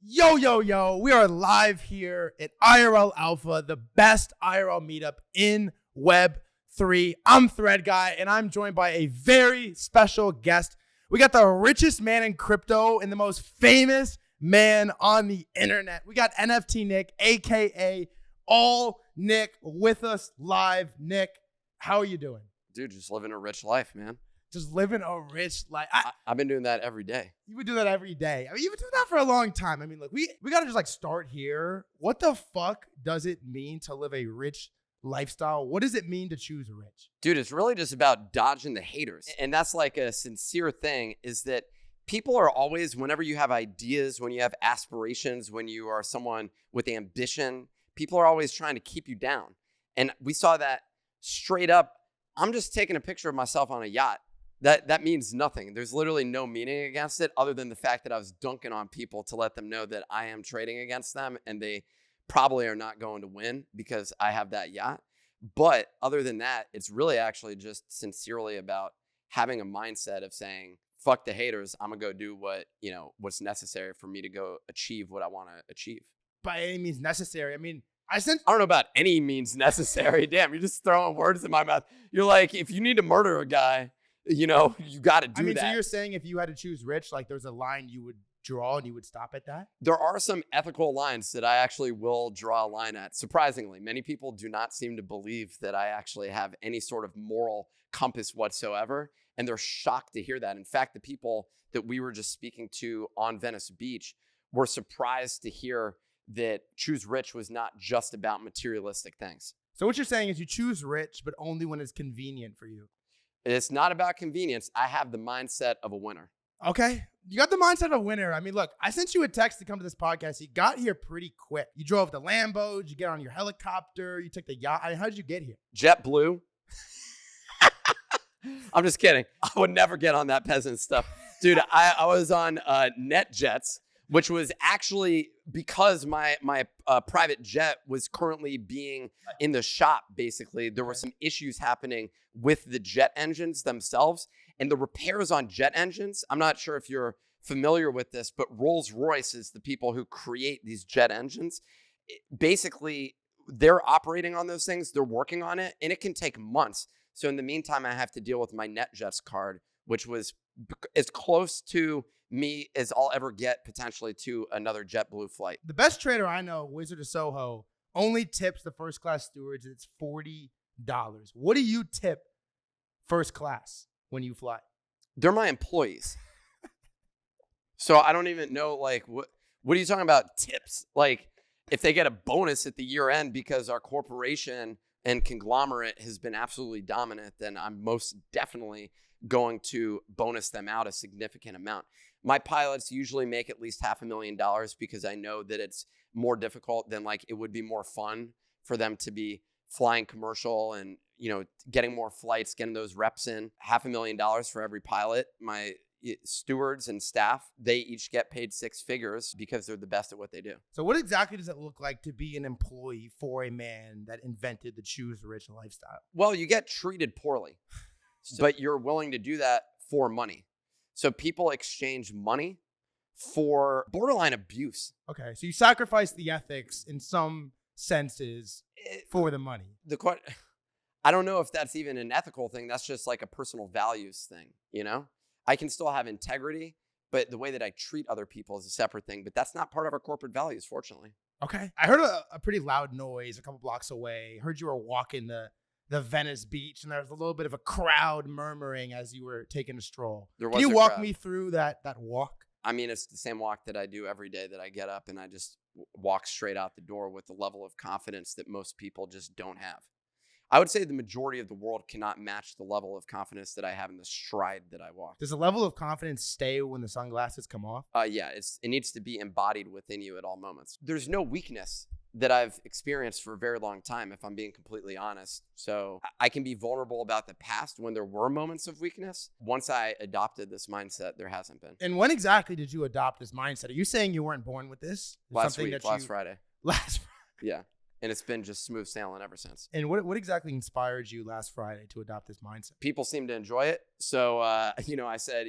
Yo, yo, yo, we are live here at IRL Alpha, the best IRL meetup in Web3. I'm ThreadGuy, and I'm joined by a very special guest. We got the richest man in crypto and the most famous man on the internet. We got NFT Nick, aka All Nick, with us live. Nick, how are you doing? Dude, just living a rich life, man. Just living a rich life. I've been doing that every day. You would do that every day. I mean, you've been doing that for a long time. I mean, look, we got to just like start here. What the fuck does it mean to live a rich lifestyle? What does it mean to choose rich? Dude, it's really just about dodging the haters. And that's like a sincere thing, is that people are always, whenever you have ideas, when you have aspirations, when you are someone with ambition, people are always trying to keep you down. And we saw that straight up. I'm just taking a picture of myself on a yacht. That means nothing. There's literally no meaning against it other than the fact that I was dunking on people to let them know that I am trading against them and they probably are not going to win because I have that yacht. But other than that, it's really actually just sincerely about having a mindset of saying, fuck the haters. I'm going to go do what's necessary for me to go achieve what I want to achieve. By any means necessary. I mean, I don't know about any means necessary. Damn, you're just throwing words in my mouth. You're like, if you need to murder a guy, you got to do that. So you're saying if you had to choose rich, like there's a line you would draw and you would stop at that? There are some ethical lines that I actually will draw a line at. Surprisingly, many people do not seem to believe that I actually have any sort of moral compass whatsoever. And they're shocked to hear that. In fact, the people that we were just speaking to on Venice Beach were surprised to hear that choose rich was not just about materialistic things. So what you're saying is you choose rich, but only when it's convenient for you. It's not about convenience. I have the mindset of a winner. Okay. You got the mindset of a winner. I mean, look, I sent you a text to come to this podcast. You got here pretty quick. You drove the Lambos. You get on your helicopter. You took the yacht. I mean, how did you get here? JetBlue. I'm just kidding. I would never get on that peasant stuff. Dude, I was on NetJets, which was actually because my private jet was currently being in the shop, basically. There were some issues happening with the jet engines themselves and the repairs on jet engines. I'm not sure if you're familiar with this, but Rolls-Royce is the people who create these jet engines. Basically, they're operating on those things. They're working on it, and it can take months. So in the meantime, I have to deal with my NetJets card, which was as close to me as I'll ever get potentially to another JetBlue flight. The best trader I know, Wizard of Soho, only tips the first class stewards. It's $40. What do you tip first class when you fly? They're my employees. So I don't even know, like, what are you talking about tips? Like, if they get a bonus at the year end because our corporation and conglomerate has been absolutely dominant, then I'm most definitely going to bonus them out a significant amount. My pilots usually make at least $500,000 because I know that it's more difficult than like it would be more fun for them to be flying commercial and, getting more flights, getting those reps in. $500,000 for every pilot. My stewards and staff, they each get paid six figures because they're the best at what they do. So what exactly does it look like to be an employee for a man that invented the choose rich lifestyle? Well, you get treated poorly, but you're willing to do that for money. So people exchange money for borderline abuse. Okay, so you sacrifice the ethics in some senses for the money. I don't know if that's even an ethical thing. That's just like a personal values thing, I can still have integrity, but the way that I treat other people is a separate thing. But that's not part of our corporate values, fortunately. Okay. I heard a pretty loud noise a couple blocks away. Heard you were walking the Venice beach, and there was a little bit of a crowd murmuring as you were taking a stroll. Can you walk me through that walk? I mean, it's the same walk that I do every day, that I get up and I just walk straight out the door with the level of confidence that most people just don't have. I would say the majority of the world cannot match the level of confidence that I have in the stride that I walk. Does the level of confidence stay when the sunglasses come off? Yeah, it needs to be embodied within you at all moments. There's no weakness that I've experienced for a very long time, if I'm being completely honest. So I can be vulnerable about the past when there were moments of weakness. Once I adopted this mindset, there hasn't been. And when exactly did you adopt this mindset? Are you saying you weren't born with this? Last Friday. Last Friday. Yeah. And it's been just smooth sailing ever since. And what exactly inspired you last Friday to adopt this mindset? People seem to enjoy it. So, I said,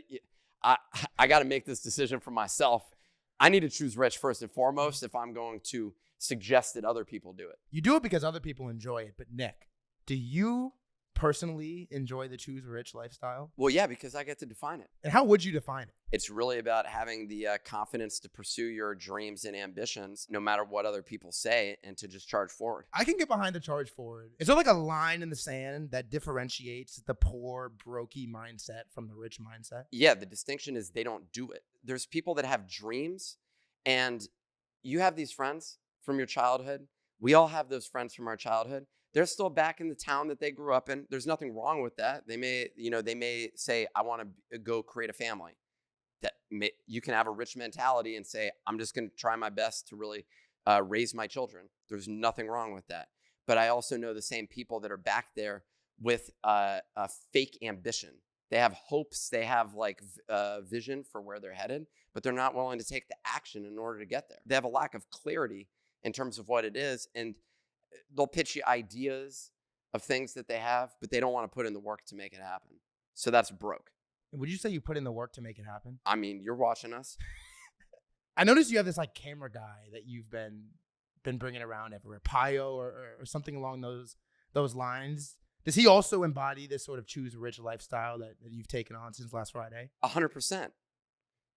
I got to make this decision for myself. I need to choose rich first and foremost if I'm going to suggest that other people do it. You do it because other people enjoy it. But Nick, do you personally enjoy the choose rich lifestyle? Well, yeah, because I get to define it. And how would you define it? It's really about having the confidence to pursue your dreams and ambitions, no matter what other people say, and to just charge forward. I can get behind the charge forward. Is there like a line in the sand that differentiates the poor, brokey mindset from the rich mindset? Yeah, the distinction is they don't do it. There's people that have dreams, and you have these friends from your childhood. We all have those friends from our childhood. They're still back in the town that they grew up in. There's nothing wrong with that. They may say, I want to go create a family. You can have a rich mentality and say, I'm just going to try my best to really raise my children. There's nothing wrong with that. But I also know the same people that are back there with a fake ambition. They have hopes. They have like vision for where they're headed, but they're not willing to take the action in order to get there. They have a lack of clarity in terms of what it is. And they'll pitch you ideas of things that they have, but they don't want to put in the work to make it happen. So that's broke. Would you say you put in the work to make it happen? I mean, you're watching us. I noticed you have this like camera guy that you've been bringing around everywhere, Pio or something along those lines. Does he also embody this sort of choose rich lifestyle that you've taken on since last Friday? 100%.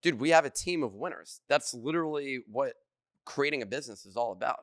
Dude, we have a team of winners. That's literally what creating a business is all about.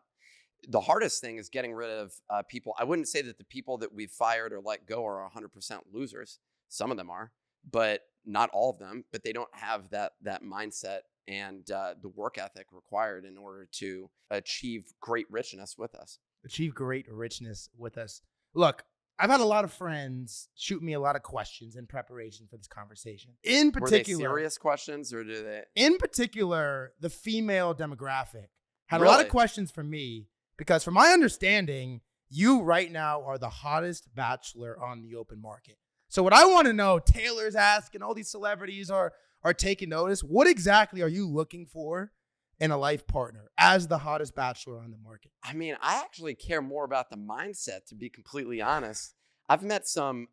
The hardest thing is getting rid of people. I wouldn't say that the people that we've fired or let go are 100% losers. Some of them are, but not all of them. But they don't have that mindset and the work ethic required in order to achieve great richness with us. Achieve great richness with us. Look, I've had a lot of friends shoot me a lot of questions in preparation for this conversation. In particular, were they serious questions or do they? In particular, the female demographic had Really? a lot of questions for me. Because from my understanding, you right now are the hottest bachelor on the open market. So what I want to know, Taylor's asking, all these celebrities are taking notice. What exactly are you looking for in a life partner as the hottest bachelor on the market? I mean, I actually care more about the mindset, to be completely honest. I've met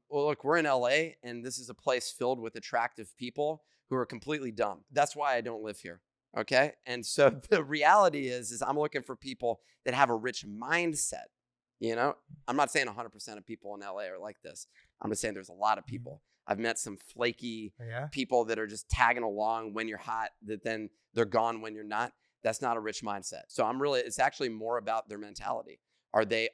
look, we're in LA, and this is a place filled with attractive people who are completely dumb. That's why I don't live here. Okay. And so the reality is I'm looking for people that have a rich mindset. You know, I'm not saying 100% of people in LA are like this. I'm just saying there's a lot of people. I've met some flaky people that are just tagging along when you're hot, that then they're gone when you're not. That's not a rich mindset. So it's actually more about their mentality. Are they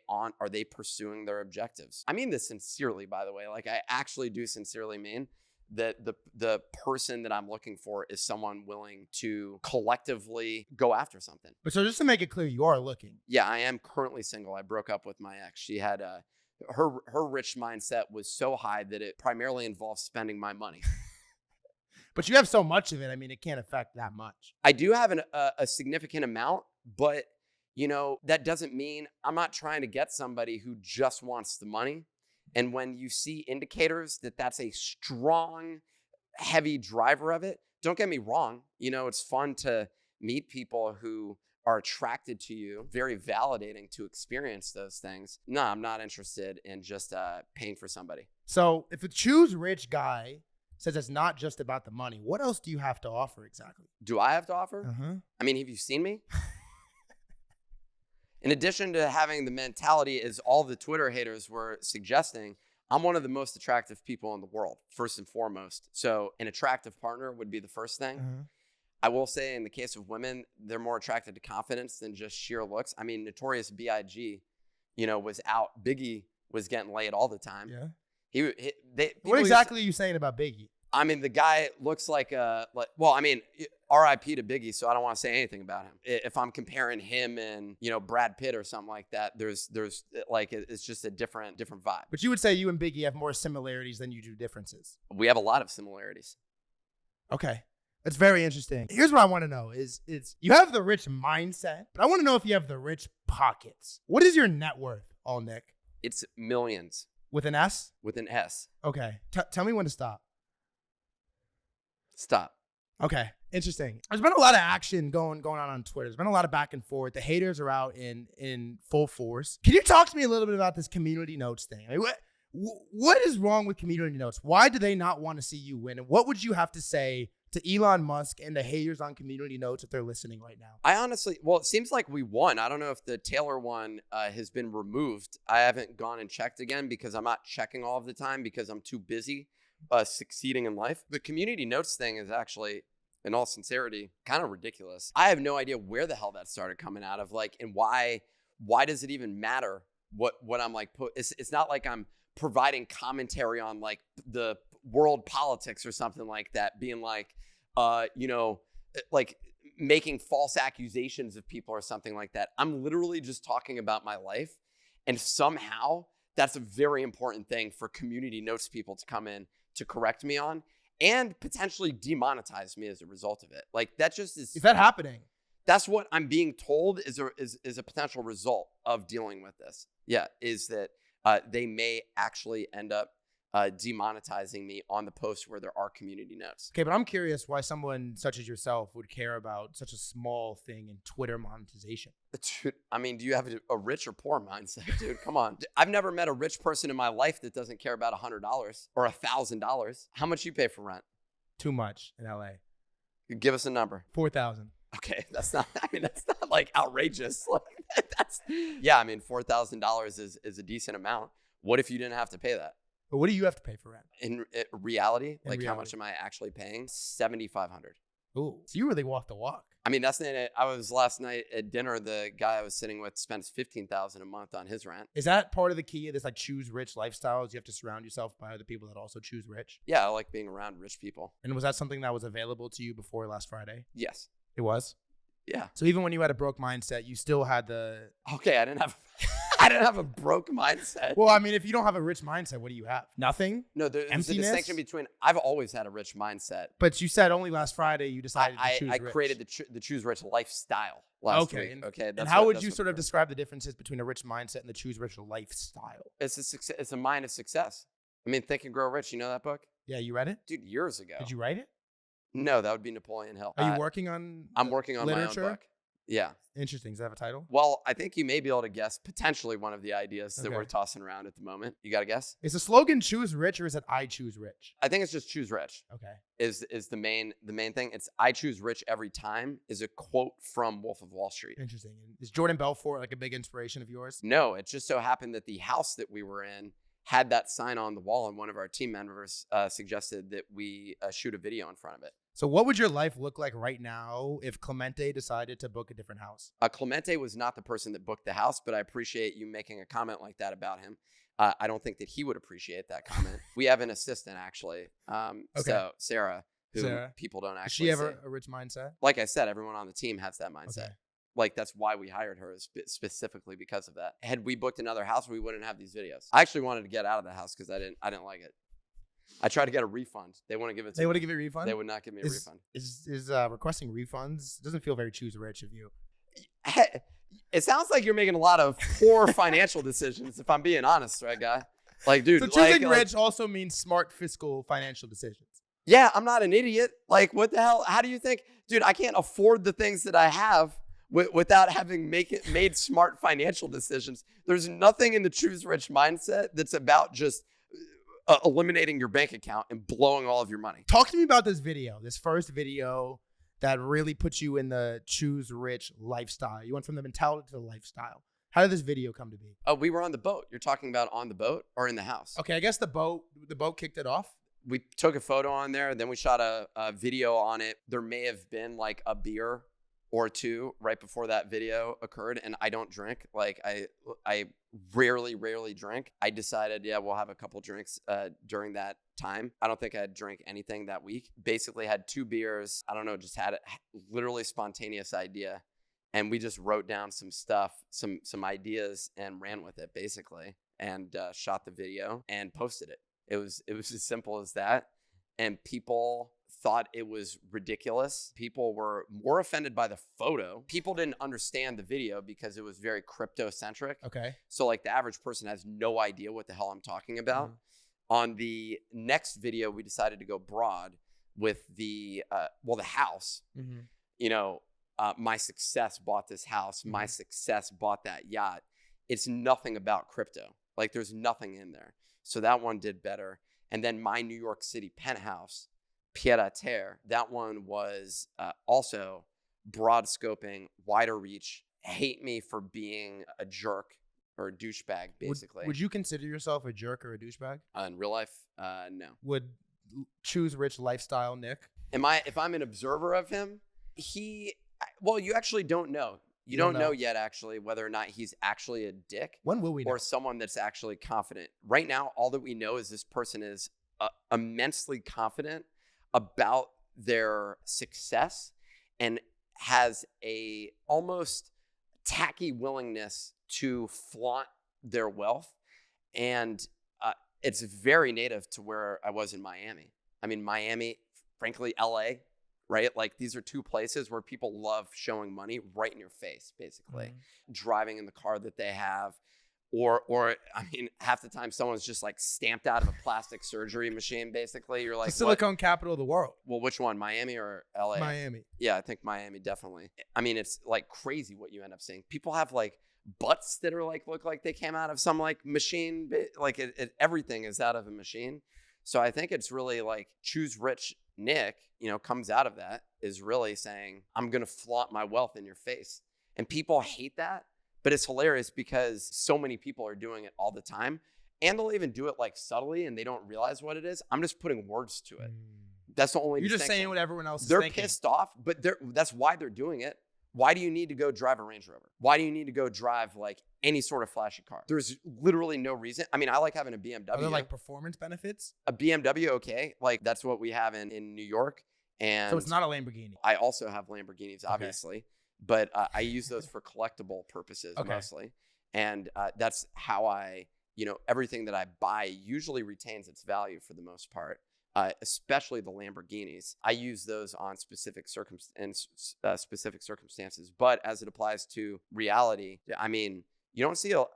pursuing their objectives? I mean this sincerely, by the way. Like I actually do sincerely mean that the person that I'm looking for is someone willing to collectively go after something. But so just to make it clear, you are looking. Yeah, I am currently single. I broke up with my ex. She had her rich mindset was so high that it primarily involves spending my money. But you have so much of it. I mean, it can't affect that much. I do have a significant amount, but that doesn't mean I'm not trying to get somebody who just wants the money. And when you see indicators that that's a strong, heavy driver of it, don't get me wrong. It's fun to meet people who are attracted to you, very validating to experience those things. No, I'm not interested in just paying for somebody. So if a choose rich guy says it's not just about the money, what else do you have to offer exactly? Do I have to offer? Uh-huh. I mean, have you seen me? In addition to having the mentality as all the Twitter haters were suggesting, I'm one of the most attractive people in the world, first and foremost. So an attractive partner would be the first thing. Uh-huh. I will say in the case of women, they're more attracted to confidence than just sheer looks. I mean, Notorious B.I.G., was out. Biggie was getting laid all the time. Yeah. What exactly are you saying about Biggie? I mean, the guy looks like RIP to Biggie, so I don't want to say anything about him. If I'm comparing him and, Brad Pitt or something like that, there's like, it's just a different vibe. But you would say you and Biggie have more similarities than you do differences. We have a lot of similarities. Okay. That's very interesting. Here's what I want to know is you have the rich mindset, but I want to know if you have the rich pockets. What is your net worth, all Nick? It's millions. With an S? With an S. Okay. Tell me when to stop. Stop. Okay. Interesting. There's been a lot of action going on Twitter. There's been a lot of back and forth. The haters are out in full force. Can you talk to me a little bit about this community notes thing? I mean, what is wrong with community notes? Why do they not want to see you win? And what would you have to say to Elon Musk and the haters on community notes if they're listening right now? It seems like we won. I don't know if the Taylor one has been removed. I haven't gone and checked again because I'm not checking all of the time because I'm too busy succeeding in life. The community notes thing is actually, in all sincerity, kind of ridiculous. I have no idea where the hell that started coming out of, like, and why does it even matter what I'm like, it's not like I'm providing commentary on like the world politics or something like that, being like, like making false accusations of people or something like that. I'm literally just talking about my life. And somehow that's a very important thing for community notes people to come in to correct me on and potentially demonetize me as a result of it. Like that just is that happening? That's what I'm being told is a potential result of dealing with this. Yeah, is that they may actually end up demonetizing me on the post where there are community notes. Okay, but I'm curious why someone such as yourself would care about such a small thing in Twitter monetization. Dude, I mean, do you have a rich or poor mindset, dude? Come on. I've never met a rich person in my life that doesn't care about $100 or $1,000. How much you pay for rent? Too much in LA. Give us a number. 4,000. Okay, that's not like outrageous. Like $4,000 is a decent amount. What if you didn't have to pay that? But what do you have to pay for rent? In reality, how much am I actually paying? $7,500. Ooh, so you really walk the walk. I mean, that's it. I was last night at dinner. The guy I was sitting with spends $15,000 a month on his rent. Is that part of the key of this like choose rich lifestyles? You have to surround yourself by other people that also choose rich. Yeah, I like being around rich people. And was that something that was available to you before last Friday? Yes, it was. Yeah. So even when you had a broke mindset, you still had the. Okay, I didn't have a broke mindset. Well, I mean, if you don't have a rich mindset, what do you have? Nothing? No, there's a distinction between. I've always had a rich mindset. But you said only last Friday you decided to choose rich. I created the choose rich lifestyle last week. Okay. And how would you sort of describe the differences between a rich mindset and the choose rich lifestyle? It's a mind of success. I mean, Think and Grow Rich. You know that book? Yeah, you read it? Dude, years ago. Did you write it? No, that would be Napoleon Hill. Are you working on I'm working on literature? my own book. Yeah. Interesting. Does that have a title? Well, I think you may be able to guess potentially one of the ideas that we're tossing around at the moment. You got to guess? Is the slogan choose rich or is it I choose rich? I think it's just choose rich. Okay. Is the main thing. It's I choose rich every time is a quote from Wolf of Wall Street. Interesting. Is Jordan Belfort like a big inspiration of yours? No, it just so happened that the house that we were in had that sign on the wall, and one of our team members suggested that we shoot a video in front of it. So what would your life look like right now if Clemente decided to book a different house? Clemente was not the person that booked the house, but I appreciate you making a comment like that about him. I don't think that he would appreciate that comment. We have an assistant, actually. So Sarah, who people don't actually see. Is she ever a rich mindset? Like I said, everyone on the team has that mindset. Okay. Like, that's why we hired her, specifically because of that. Had we booked another house, we wouldn't have these videos. I actually wanted to get out of the house because I didn't like it. I tried to get a refund. They wouldn't give it to me. They wouldn't give you a refund? They would not give me a refund. Is requesting refunds doesn't feel very choose rich of you. It sounds like you're making a lot of poor financial decisions, if I'm being honest, right, guy? Like, dude. So choosing rich also means smart fiscal financial decisions. Yeah, I'm not an idiot. Like, what the hell? How do you think? Dude, I can't afford the things that I have without having made smart financial decisions. There's nothing in the choose rich mindset that's about just eliminating your bank account and blowing all of your money. Talk to me about this first video that really puts you in the choose rich lifestyle. You went from the mentality to the lifestyle. How did this video come to be? Oh, we were on the boat. You're talking about on the boat or in the house? Okay, I guess the boat kicked it off. We took a photo on there, then we shot a video on it. There may have been like a beer or two right before that video occurred, and I don't drink. Like, I rarely drink. I decided, we'll have a couple drinks during that time. I don't think I'd drink anything that week. Basically had 2 beers. I don't know, just had a literally spontaneous idea, and we just wrote down some stuff, some ideas, and ran with it basically, and shot the video and posted it. It was as simple as that, and people thought it was ridiculous. People were more offended by the photo. People didn't understand the video because it was very crypto-centric. Okay. So like the average person has no idea what the hell I'm talking about. Mm-hmm. On the next video, we decided to go broad with the house. Mm-hmm. You know, my success bought this house. Mm-hmm. My success bought that yacht. It's nothing about crypto. Like, there's nothing in there. So that one did better. And then my New York City penthouse pied à terre. That one was also broad scoping, wider reach. Hate me for being a jerk or a douchebag, basically. Would you consider yourself a jerk or a douchebag? In real life, no. Would choose rich lifestyle Nick? If I'm an observer of him, well, you actually don't know. You don't know yet, actually, whether or not he's actually a dick. When will we know? Or someone that's actually confident. Right now, all that we know is this person is immensely confident about their success and has a almost tacky willingness to flaunt their wealth. And it's very native to where I was in Miami. I mean, Miami, frankly, LA, right? Like, these are two places where people love showing money right in your face, basically. Driving in the car that they have. Or I mean, half the time someone's just like stamped out of a plastic surgery machine, basically. You're like, the silicone capital of the world. Well, which one, Miami or LA? Miami. Yeah, I think Miami, definitely. I mean, it's like crazy what you end up seeing. People have like butts that are like, look like they came out of some like machine. Like everything is out of a machine. So I think it's really like choose rich Nick, comes out of that, is really saying, I'm going to flaunt my wealth in your face. And people hate that. But it's hilarious because so many people are doing it all the time, and they'll even do it like subtly and they don't realize what it is. I'm just putting words to it. That's the only You're distinction. just saying what everyone else is thinking. thinking. They're pissed off, but that's why they're doing it. Why do you need to go drive a Range Rover? Why do you need to go drive like any sort of flashy car? There's literally no reason. I mean, I like having a BMW. Are there like performance benefits? A BMW, okay. Like that's what we have in New York. And so it's not a Lamborghini. I also have Lamborghinis, obviously. Okay. But I use those for collectible purposes mostly. And that's how everything that I buy usually retains its value for the most part, especially the Lamborghinis. I use those on specific circumstances. But as it applies to reality, I mean, you don't see a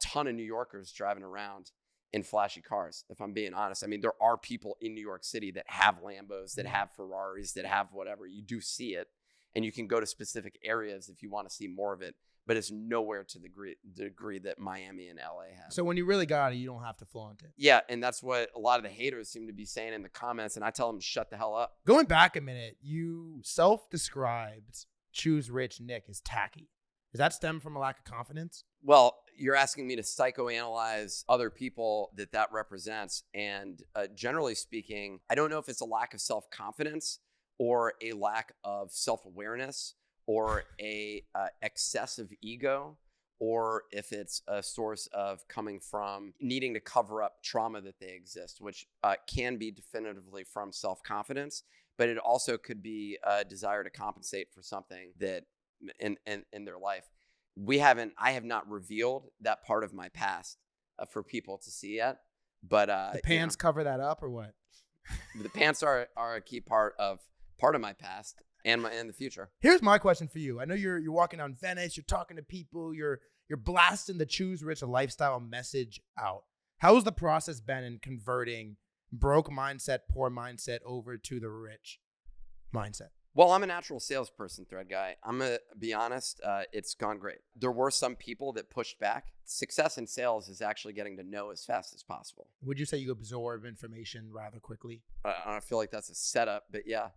ton of New Yorkers driving around in flashy cars, if I'm being honest. I mean, there are people in New York City that have Lambos, that have Ferraris, that have whatever. You do see it. And you can go to specific areas if you want to see more of it, but it's nowhere to the degree that Miami and LA have. So when you really got it, you don't have to flaunt it. Yeah, and that's what a lot of the haters seem to be saying in the comments, and I tell them to shut the hell up. Going back a minute, you self-described Choose Rich Nick as tacky. Does that stem from a lack of confidence? Well, you're asking me to psychoanalyze other people that represents, and generally speaking, I don't know if it's a lack of self-confidence or a lack of self-awareness, or a excessive ego, or if it's a source of coming from needing to cover up trauma that they exist, which can be definitively from self-confidence, but it also could be a desire to compensate for something that in their life. I have not revealed that part of my past for people to see yet, but the pants cover that up, or what? The pants are a key part of my past and the future. Here's my question for you. I know you're walking down Venice, you're talking to people, you're blasting the choose rich lifestyle message out. How has the process been in converting broke mindset, poor mindset over to the rich mindset? Well, I'm a natural salesperson, ThreadGuy. I'm going to be honest, it's gone great. There were some people that pushed back. Success in sales is actually getting to know as fast as possible. Would you say you absorb information rather quickly? I feel like that's a setup, but yeah.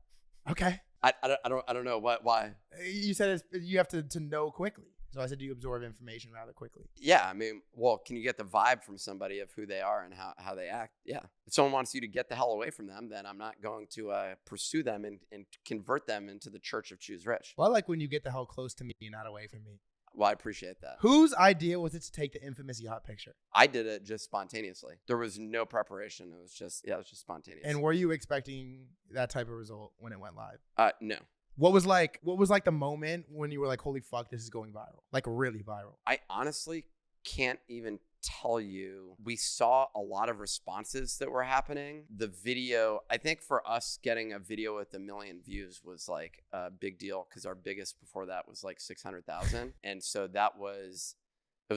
Okay. I don't know why. You said you have to know quickly. So I said, do you absorb information rather quickly? Yeah. I mean, well, can you get the vibe from somebody of who they are and how they act? Yeah. If someone wants you to get the hell away from them, then I'm not going to pursue them and convert them into the Church of Choose Rich. Well, I like when you get the hell close to me and not away from me. Well, I appreciate that. Whose idea was it to take the infamous yacht picture? I did it just spontaneously. There was no preparation. It was just spontaneous. And were you expecting that type of result when it went live? No. What was like the moment when you were like, holy fuck, this is going viral? Like really viral? I honestly can't even tell you. We saw a lot of responses that were happening. The video, I think for us getting a video with 1 million views was like a big deal because our biggest before that was like 600,000. And so it was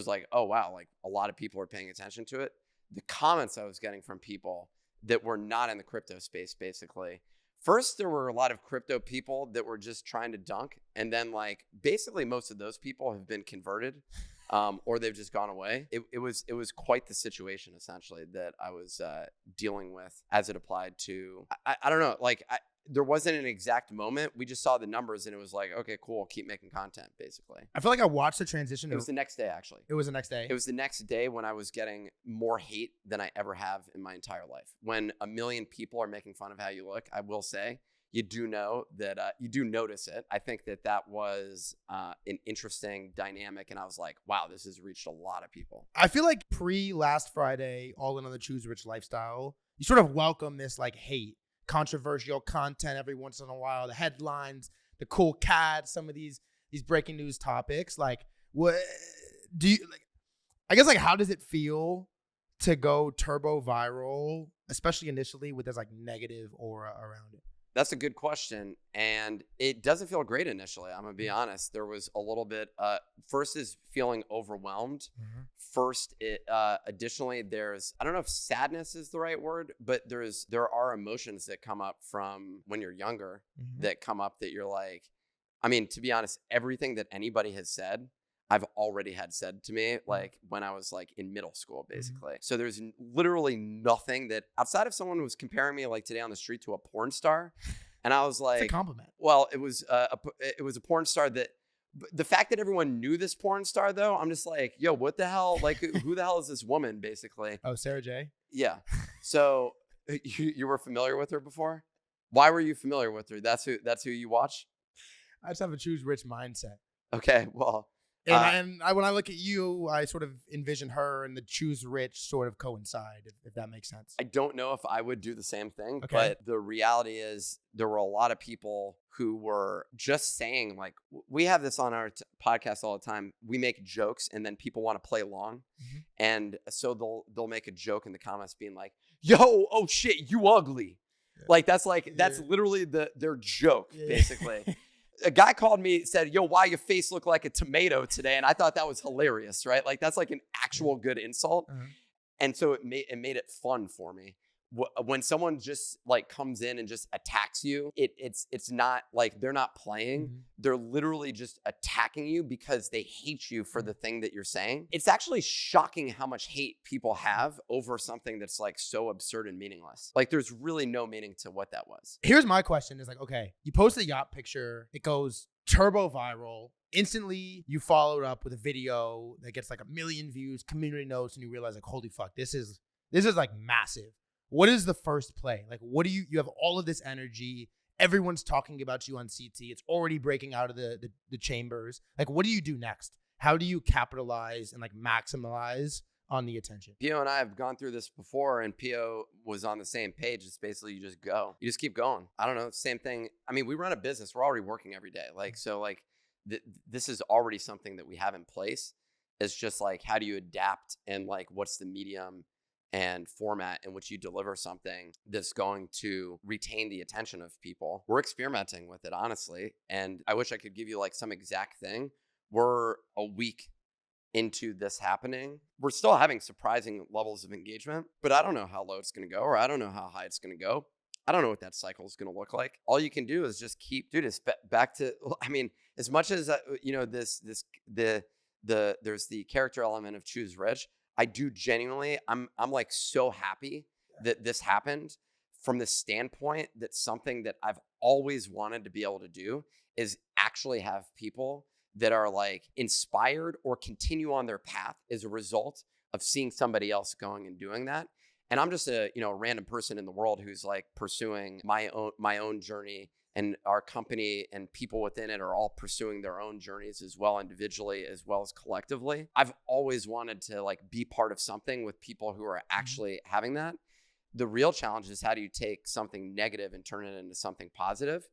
like, oh wow, like a lot of people are paying attention to it. The comments I was getting from people that were not in the crypto space, basically. First, there were a lot of crypto people that were just trying to dunk. And then like basically most of those people have been converted. or they've just gone away. It was quite the situation essentially that I was dealing with as it applied to. I don't know, like there wasn't an exact moment. We just saw the numbers and it was like, okay, cool, keep making content, basically. I feel like I watched the transition. It was the next day, actually. It was the next day? It was the next day when I was getting more hate than I ever have in my entire life. When 1 million people are making fun of how you look, I will say, you do know that you do notice it. I think that was an interesting dynamic. And I was like, wow, this has reached a lot of people. I feel like last Friday, all in on the Choose Rich lifestyle, you sort of welcome this like hate. Controversial content every once in a while, the headlines, the cool cats, some of these breaking news topics. Like, what do you like? I guess, like, how does it feel to go turbo viral, especially initially with this like negative aura around it? That's a good question. And it doesn't feel great initially. I'm going to be honest. There was a little bit, first is feeling overwhelmed. Mm-hmm. First, additionally, there's, I don't know if sadness is the right word, but there are emotions that come up from when you're younger, mm-hmm. that come up that you're like, I mean, to be honest, everything that anybody has said, I've already had said to me, like when I was like in middle school, basically. Mm-hmm. So there's literally nothing that outside of someone was comparing me like today on the street to a porn star. And I was like, it's a compliment. Well, it was a porn star that the fact that everyone knew this porn star though, I'm just like, yo, what the hell? Like, who the hell is this woman basically? Oh, Sarah J. Yeah. So you were familiar with her before? Why were you familiar with her? That's who you watch? I just have a Choose Rich mindset. Okay. Well, And when I look at you, I sort of envision her and the Choose Rich sort of coincide, if that makes sense. I don't know if I would do the same thing, but the reality is there were a lot of people who were just saying, like, we have this on our podcast all the time. We make jokes and then people want to play along. Mm-hmm. And so they'll make a joke in the comments being like, yo, oh shit, you ugly. Yeah. Like, that's literally their joke, basically. A guy called me, said, yo, why your face look like a tomato today? And I thought that was hilarious, right? Like, that's like an actual good insult. Uh-huh. And so it made it fun for me. When someone just like comes in and just attacks you, it's not like they're not playing. Mm-hmm. They're literally just attacking you because they hate you for the thing that you're saying. It's actually shocking how much hate people have over something that's like so absurd and meaningless. Like there's really no meaning to what that was. Here's my question is like, okay, you post a yacht picture, it goes turbo viral. Instantly, you follow it up with a video that gets like 1 million views, community notes, and you realize like, holy fuck, this is like massive. What is the first play? Like, what do you have all of this energy. Everyone's talking about you on CT. It's already breaking out of the chambers. Like, what do you do next? How do you capitalize and like maximize on the attention? Pio and I have gone through this before and Pio was on the same page. It's basically, you just go, you just keep going. I don't know. Same thing. I mean, we run a business. We're already working every day. Like, so like this is already something that we have in place. It's just like, how do you adapt and like, what's the medium and format in which you deliver something that's going to retain the attention of people. We're experimenting with it, honestly. And I wish I could give you like some exact thing. We're a week into this happening. We're still having surprising levels of engagement, but I don't know how low it's going to go, or I don't know how high it's going to go. I don't know what that cycle is going to look like. All you can do is just keep, dude, it's back to, I mean, as much as, there's the character element of Choose Rich. I do genuinely, I'm like so happy that this happened from the standpoint that something that I've always wanted to be able to do is actually have people that are like inspired or continue on their path as a result of seeing somebody else going and doing that. And I'm just a random person in the world who's like pursuing my own journey, and our company and people within it are all pursuing their own journeys as well, individually as well as collectively. I've always wanted to like be part of something with people who are actually having that. The real challenge is, how do you take something negative and turn it into something positive?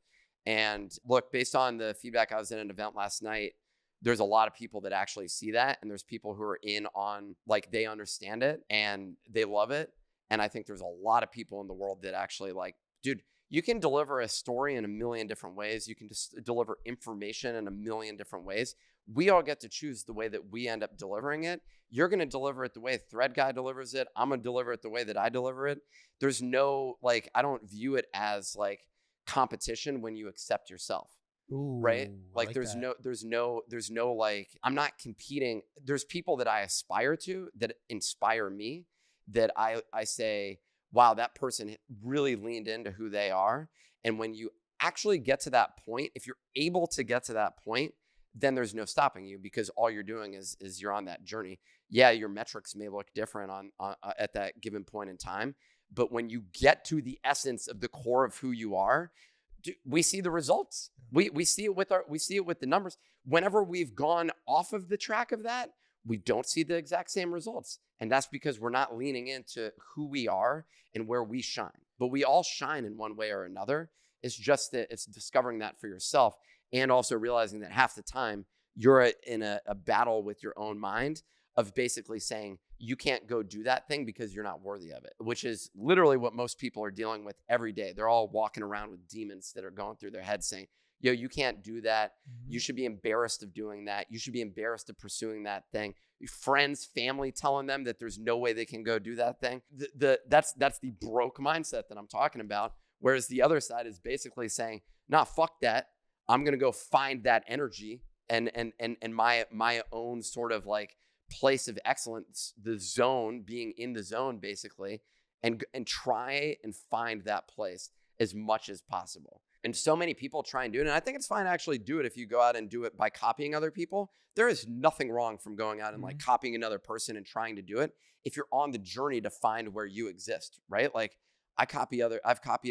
And look, based on the feedback, I was in an event last night. There's a lot of people that actually see that, and there's people who are in on, like, they understand it and they love it. And I think there's a lot of people in the world that actually like, dude, you can deliver a story in 1 million different ways. You can just deliver information in 1 million different ways. We all get to choose the way that we end up delivering it. You're going to deliver it the way ThreadGuy delivers it. I'm going to deliver it the way that I deliver it. There's no, like, I don't view it as like competition when you accept yourself. Ooh, right? Like, like there's that. no like, I'm not competing. There's people that I aspire to that inspire me, that I say, wow, that person really leaned into who they are. And when you actually get to that point, if you're able to get to that point, then there's no stopping you, because all you're doing is you're on that journey. Yeah, your metrics may look different on at that given point in time, but when you get to the essence of the core of who you are, we see the results. We see it with the numbers. Whenever we've gone off of the track of that, we don't see the exact same results. And that's because we're not leaning into who we are and where we shine. But we all shine in one way or another. It's just that it's discovering that for yourself, and also realizing that half the time you're in a battle with your own mind of basically saying you can't go do that thing because you're not worthy of it, which is literally what most people are dealing with every day. They're all walking around with demons that are going through their head saying, yo, you can't do that. You should be embarrassed of doing that. You should be embarrassed of pursuing that thing. Friends, family telling them that there's no way they can go do that thing. That's the broke mindset that I'm talking about. Whereas the other side is basically saying, nah, fuck that. I'm going to go find that energy and my own sort of like place of excellence, the zone, being in the zone basically, and try and find that place as much as possible. And so many people try and do it. And I think it's fine to actually do it if you go out and do it by copying other people. There is nothing wrong from going out and like copying another person and trying to do it if you're on the journey to find where you exist, right? Like I've copied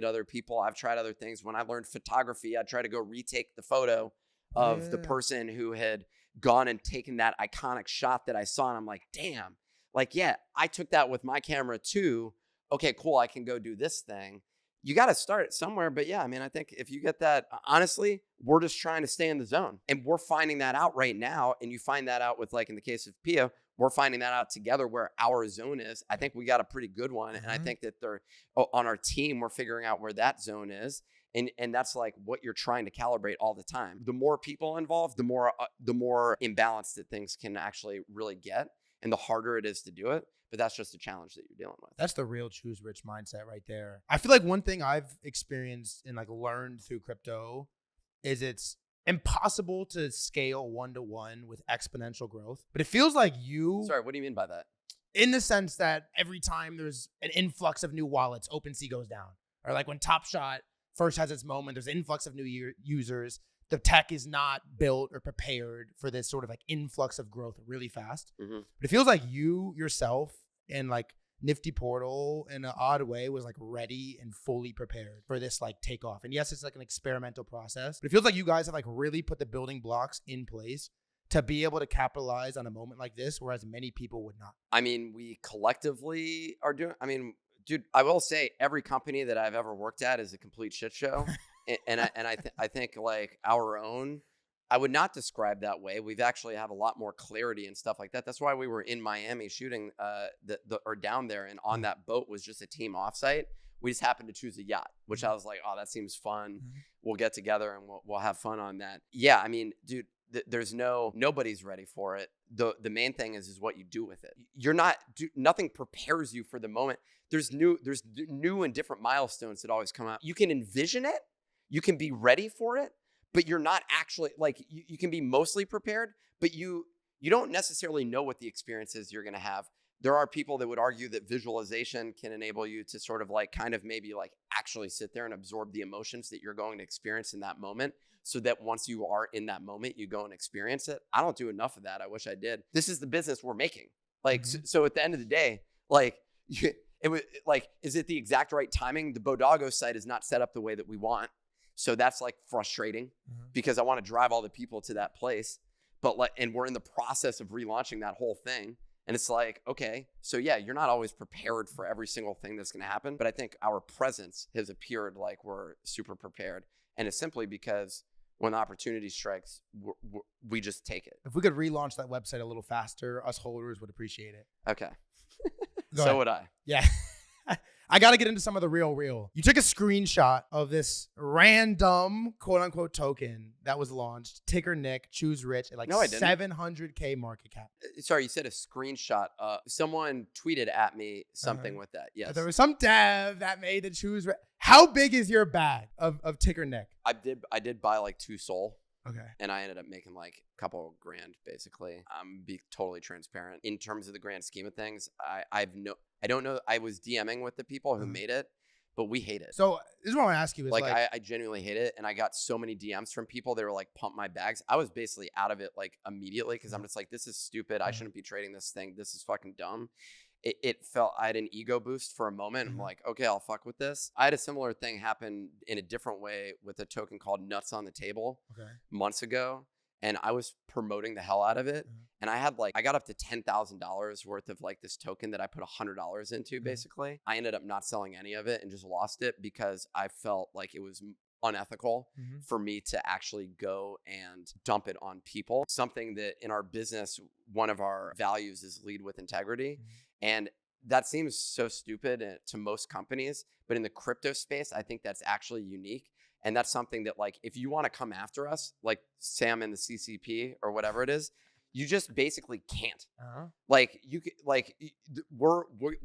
other people. I've tried other things. When I learned photography, I tried to go retake the photo of the person who had gone and taken that iconic shot that I saw. And I'm like, damn, like, yeah, I took that with my camera too. Okay, cool. I can go do this thing. You got to start somewhere. But yeah, I mean, I think if you get that, honestly, we're just trying to stay in the zone, and we're finding that out right now. And you find that out with, like, in the case of Pio, we're finding that out together where our zone is. I think we got a pretty good one. And I think that they're on our team, we're figuring out where that zone is. And that's like what you're trying to calibrate all the time. The more people involved, the more imbalanced that things can actually really get, and the harder it is to do it. But that's just a challenge that you're dealing with. That's the real choose rich mindset right there. I feel like one thing I've experienced and like learned through crypto is it's impossible to scale one-to-one with exponential growth. But it feels like Sorry, what do you mean by that? In the sense that every time there's an influx of new wallets, OpenSea goes down. Or like when Top Shot first has its moment, there's an influx of new users. The tech is not built or prepared for this sort of like influx of growth really fast. But it feels like you yourself and like Nifty Portal in an odd way was like ready and fully prepared for this like takeoff. And yes, it's like an experimental process, but it feels like you guys have like really put the building blocks in place to be able to capitalize on a moment like this, whereas many people would not. I mean, we collectively are doing, I mean, dude, I will say every company that I've ever worked at is a complete shit show. I think like our own, I would not describe that way. We've actually have a lot more clarity and stuff like that. That's why we were in Miami shooting or down there, and on that boat was just a team offsite. We just happened to choose a yacht, which I was like, oh, that seems fun. We'll get together and we'll have fun on that. Yeah, I mean, dude, nobody's ready for it. The main thing is what you do with it. Nothing prepares you for the moment. There's new and different milestones that always come out. You can envision it. You can be ready for it, but you're not actually like, you can be mostly prepared, but you don't necessarily know what the experiences you're going to have. There are people that would argue that visualization can enable you to sort of like kind of maybe like actually sit there and absorb the emotions that you're going to experience in that moment, so that once you are in that moment, you go and experience it. I don't do enough of that. I wish I did. This is the business we're making. Like, so at the end of the day, like, it was like, is it the exact right timing? The Bodago site is not set up the way that we want. So that's like frustrating because I want to drive all the people to that place. But like, and we're in the process of relaunching that whole thing. And it's like, okay, so yeah, you're not always prepared for every single thing that's going to happen. But I think our presence has appeared like we're super prepared. And it's simply because when the opportunity strikes, we just take it. If we could relaunch that website a little faster, us holders would appreciate it. Okay. So would I. Yeah. I got to get into some of the real. You took a screenshot of this random quote unquote token that was launched, ticker Nick, choose rich, at like 700K market cap. Sorry, you said a screenshot. Someone tweeted at me something with that. Yes. There was some dev that made the choose rich. How big is your bag of Ticker Nick? I did buy like 2 SOL. Okay. And I ended up making like a couple grand, basically. Be totally transparent in terms of the grand scheme of things. I don't know. I was DMing with the people who made it, but we hate it. So this is what I want to ask you. Is like I genuinely hate it, and I got so many DMs from people. They were like, "Pump my bags." I was basically out of it like immediately because I'm just like, "This is stupid. I shouldn't be trading this thing. This is fucking dumb." It felt I had an ego boost for a moment. I'm like, okay, I'll fuck with this. I had a similar thing happen in a different way with a token called Nuts on the Table months ago. And I was promoting the hell out of it. And I got up to $10,000 worth of like this token that I put $100 into basically. I ended up not selling any of it and just lost it because I felt like it was unethical for me to actually go and dump it on people. Something that in our business, one of our values is lead with integrity. And that seems so stupid to most companies, but in the crypto space, I think that's actually unique. And that's something that like, if you want to come after us, like Sam in the CCP or whatever it is, you just basically can't. Like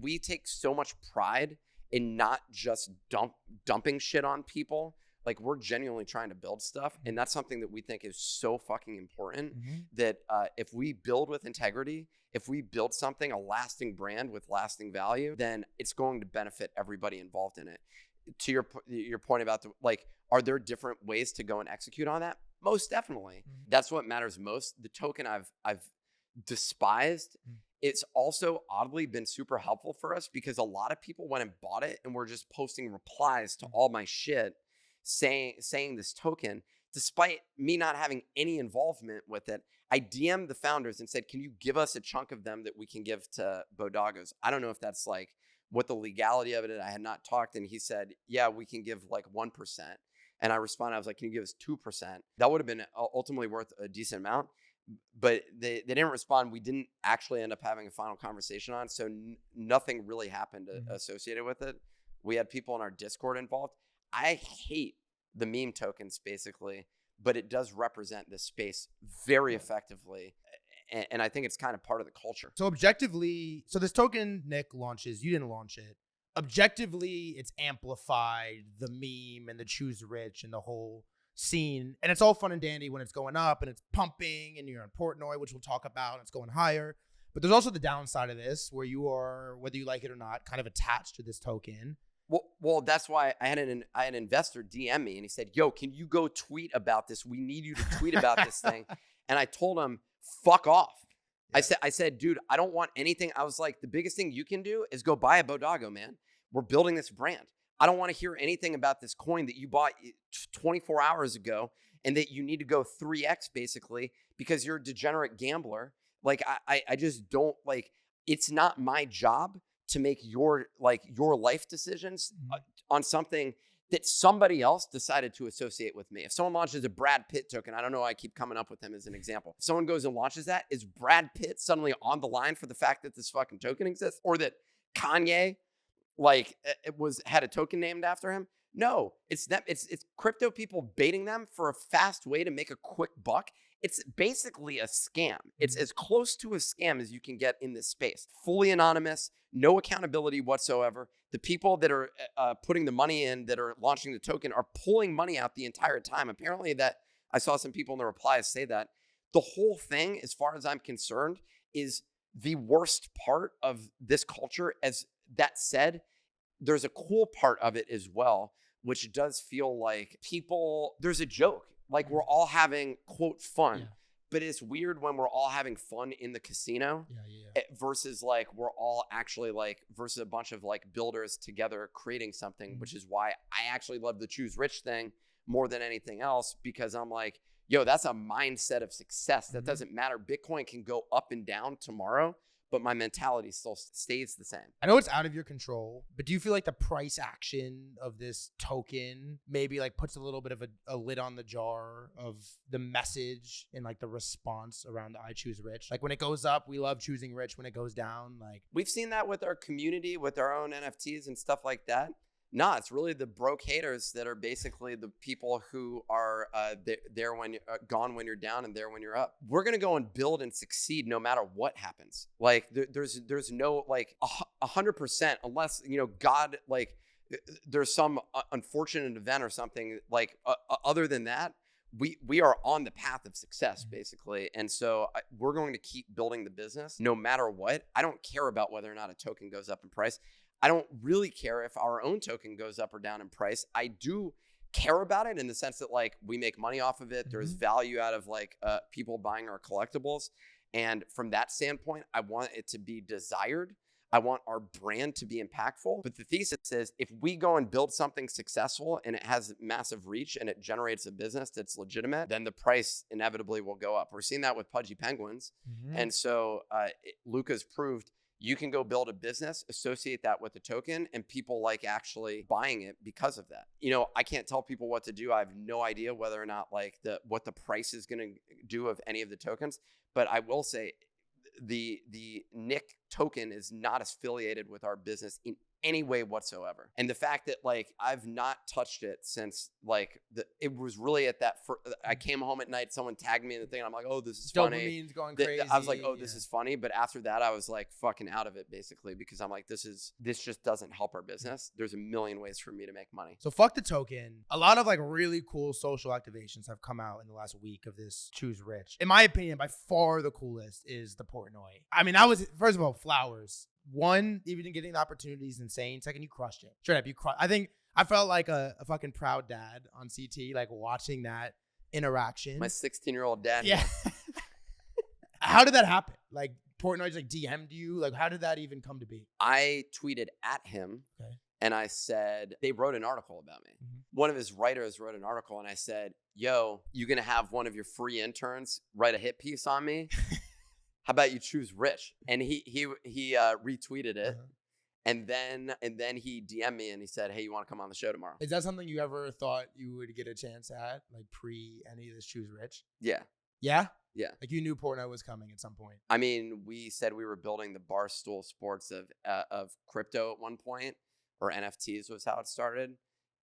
we take so much pride in not just dumping shit on people. Like we're genuinely trying to build stuff. And that's something that we think is so fucking important that if we build with integrity, if we build something, a lasting brand with lasting value, then it's going to benefit everybody involved in it. To your point about are there different ways to go and execute on that? Most definitely. That's what matters most. The token I've despised. It's also oddly been super helpful for us because a lot of people went and bought it and were just posting replies to all my shit saying this token, despite me not having any involvement with it. I DM'd the founders and said, can you give us a chunk of them that we can give to Bodagos? I don't know if that's like what the legality of it is. I had not talked. And he said, yeah, we can give like 1%. And I responded, I was like, can you give us 2%? That would have been ultimately worth a decent amount. But they didn't respond. We didn't actually end up having a final conversation on. So nothing really happened associated with it. We had people in our Discord involved. I hate the meme tokens basically, but it does represent this space very effectively. And I think it's kind of part of the culture. So objectively, so this token Nick launches, you didn't launch it. Objectively, it's amplified the meme and the choose rich and the whole scene. And it's all fun and dandy when it's going up and it's pumping and you're in Portnoy, which we'll talk about, and it's going higher. But there's also the downside of this where you are, whether you like it or not, kind of attached to this token. Well, that's why I had an investor DM me and he said, yo, can you go tweet about this? We need you to tweet about this thing. And I told him, fuck off. Yeah. I said, dude, I don't want anything. I was like, the biggest thing you can do is go buy a Bodago, man. We're building this brand. I don't want to hear anything about this coin that you bought 24 hours ago and that you need to go 3x basically because you're a degenerate gambler. Like, I just don't like, it's not my job to make your life decisions on something that somebody else decided to associate with me. If someone launches a Brad Pitt token, I don't know why I keep coming up with him as an example. If someone goes and launches that, is Brad Pitt suddenly on the line for the fact that this fucking token exists? Or that Kanye had a token named after him? No, it's crypto people baiting them for a fast way to make a quick buck. It's basically a scam. It's as close to a scam as you can get in this space. Fully anonymous, no accountability whatsoever. The people that are putting the money in, that are launching the token, are pulling money out the entire time. Apparently I saw some people in the replies say that. The whole thing, as far as I'm concerned, is the worst part of this culture. As that said, there's a cool part of it as well, which does feel like there's a joke. Like we're all having, quote, fun. Yeah. But it's weird when we're all having fun in the casino versus like we're all actually versus a bunch of like builders together creating something, which is why I actually love the choose rich thing more than anything else, because I'm like, yo, that's a mindset of success. That doesn't matter. Bitcoin can go up and down tomorrow, but my mentality still stays the same. I know it's out of your control, but do you feel like the price action of this token maybe like puts a little bit of a lid on the jar of the message and like the response around the I choose rich? Like when it goes up, we love choosing rich. When it goes down, like we've seen that with our community, with our own NFTs and stuff like that. No, it's really the broke haters that are basically the people who are there when you're gone when you're down and there when you're up. We're gonna go and build and succeed no matter what happens. Like there's no like 100% unless God there's some unfortunate event or something, like other than that, we are on the path of success, basically. And so we're going to keep building the business no matter what. I don't care about whether or not a token goes up in price. I don't really care if our own token goes up or down in price. I do care about it in the sense that like we make money off of it. There's value out of like people buying our collectibles. And from that standpoint, I want it to be desired. I want our brand to be impactful. But the thesis is if we go and build something successful and it has massive reach and it generates a business that's legitimate, then the price inevitably will go up. We're seeing that with Pudgy Penguins. And so Luca's proved you can go build a business, associate that with a token, and people like actually buying it because of that. You know, I can't tell people what to do. I have no idea whether or not like what the price is going to do of any of the tokens. But I will say the Nick token is not affiliated with our business in any way whatsoever. And the fact that like I've not touched it since like it was really at that I came home at night, someone tagged me in the thing, and I'm like, oh, this is funny. Dopamine's going crazy. I was like, oh, this is funny. But after that, I was like fucking out of it basically, because I'm like, this just doesn't help our business. There's a million ways for me to make money. So fuck the token. A lot of like really cool social activations have come out in the last week of this Choose Rich. In my opinion, by far the coolest is the Portnoy. I mean, first of all, flowers. One, even getting the opportunity is insane. Second, you crushed it. Straight up, you crushed. I think I felt like a fucking proud dad on CT, like watching that interaction. My 16-year-old dad. Yeah. How did that happen? Like Portnoy just like DM'd you? Like how did that even come to be? I tweeted at him and I said, they wrote an article about me. One of his writers wrote an article and I said, yo, you gonna have one of your free interns write a hit piece on me? How about you choose Rich? And he retweeted it. And then he DM'd me and he said, hey, you want to come on the show tomorrow? Is that something you ever thought you would get a chance at, like pre any of this Choose Rich? Yeah. Yeah? Yeah. Like you knew Portnoy was coming at some point. I mean, we said we were building the Barstool Sports of crypto at one point, or NFTs was how it started.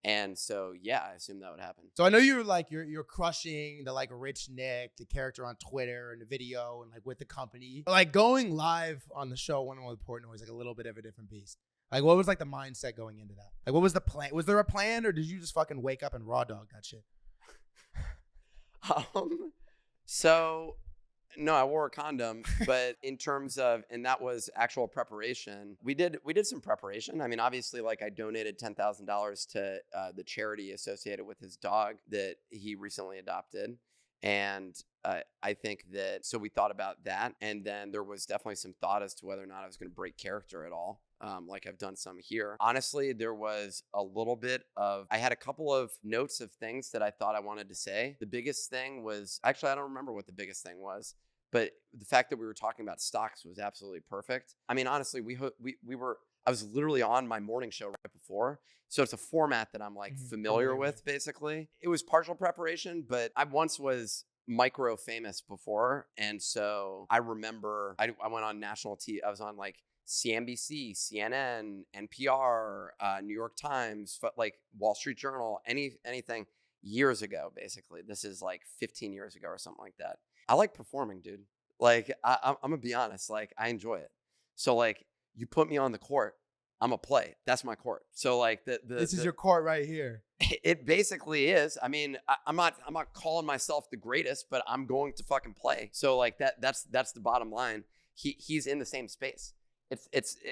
And so, yeah, I assume that would happen. So I know you're like, you're crushing the like Rich Nick, the character on Twitter and the video and like with the company. But like going live on the show one-on-one with Portnoy is like a little bit of a different beast. Like what was like the mindset going into that? Like what was the plan? Was there a plan or did you just fucking wake up and raw dog that shit? So no, I wore a condom, but in terms of, and that was actual preparation. We did some preparation. I mean, obviously, like I donated $10,000 to the charity associated with his dog that he recently adopted. And I think that, so we thought about that. And then there was definitely some thought as to whether or not I was going to break character at all. Like I've done some here. Honestly, there was a little bit of, I had a couple of notes of things that I thought I wanted to say. The biggest thing was, actually, I don't remember what the biggest thing was, but the fact that we were talking about stocks was absolutely perfect. I mean, honestly, I was literally on my morning show right before. So it's a format that I'm like familiar with, basically. It was partial preparation, but I once was micro famous before. And so I remember I went on national TV. I was on like CNBC, CNN, NPR, New York Times, like Wall Street Journal, anything years ago, basically. This is like 15 years ago or something like that. I like performing, dude. Like, I'm gonna be honest, like I enjoy it. So like you put me on the court, I'm gonna play. That's my court. So like this is your court right here. It basically is. I mean, I'm not calling myself the greatest, but I'm going to fucking play. So like that's the bottom line. He's in the same space.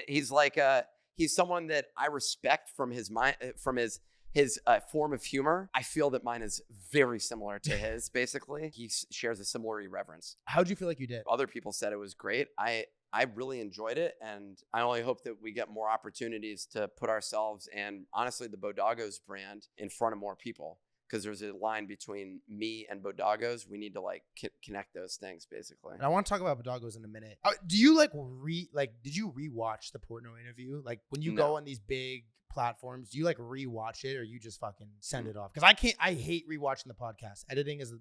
He's like he's someone that I respect from his mind, from his form of humor. I feel that mine is very similar to his. Basically, he shares a similar irreverence. How'd you feel like you did? Other people said it was great. I really enjoyed it, and I only hope that we get more opportunities to put ourselves and honestly the Bodagos brand in front of more people. Because there's a line between me and Bodagos. We need to like connect those things, basically. And I want to talk about Bodagos in a minute. Do you did you rewatch the Portnoy interview? Like when you go on these big platforms, do you like rewatch it or you just fucking send it off? Because I hate rewatching the podcast. Editing is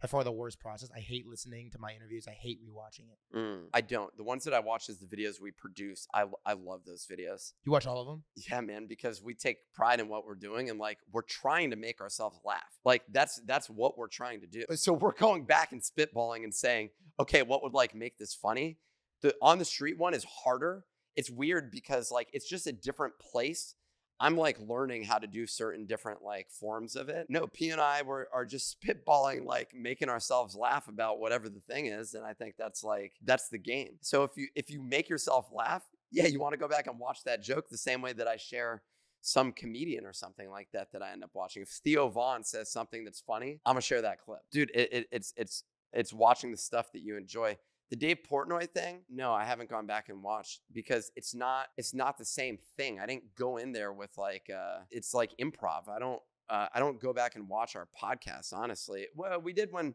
by far the worst process. I hate listening to my interviews. I hate rewatching it. I don't. The ones that I watch is the videos we produce. I love those videos. You watch all of them? Yeah, man, because we take pride in what we're doing and like we're trying to make ourselves laugh. Like that's what we're trying to do. So we're going back and spitballing and saying, okay, what would like make this funny? The on the street one is harder. It's weird because like it's just a different place. I'm like learning how to do certain different like forms of it. No, P and I are just spitballing, like making ourselves laugh about whatever the thing is. And I think that's the game. So if you make yourself laugh, yeah, you want to go back and watch that joke the same way that I share some comedian or something like that I end up watching. If Theo Vaughn says something that's funny, I'm gonna share that clip. Dude, it's watching the stuff that you enjoy. The Dave Portnoy thing, no, I haven't gone back and watched because it's not the same thing. I didn't go in there with like it's like improv. I don't go back and watch our podcasts, honestly. Well, we did when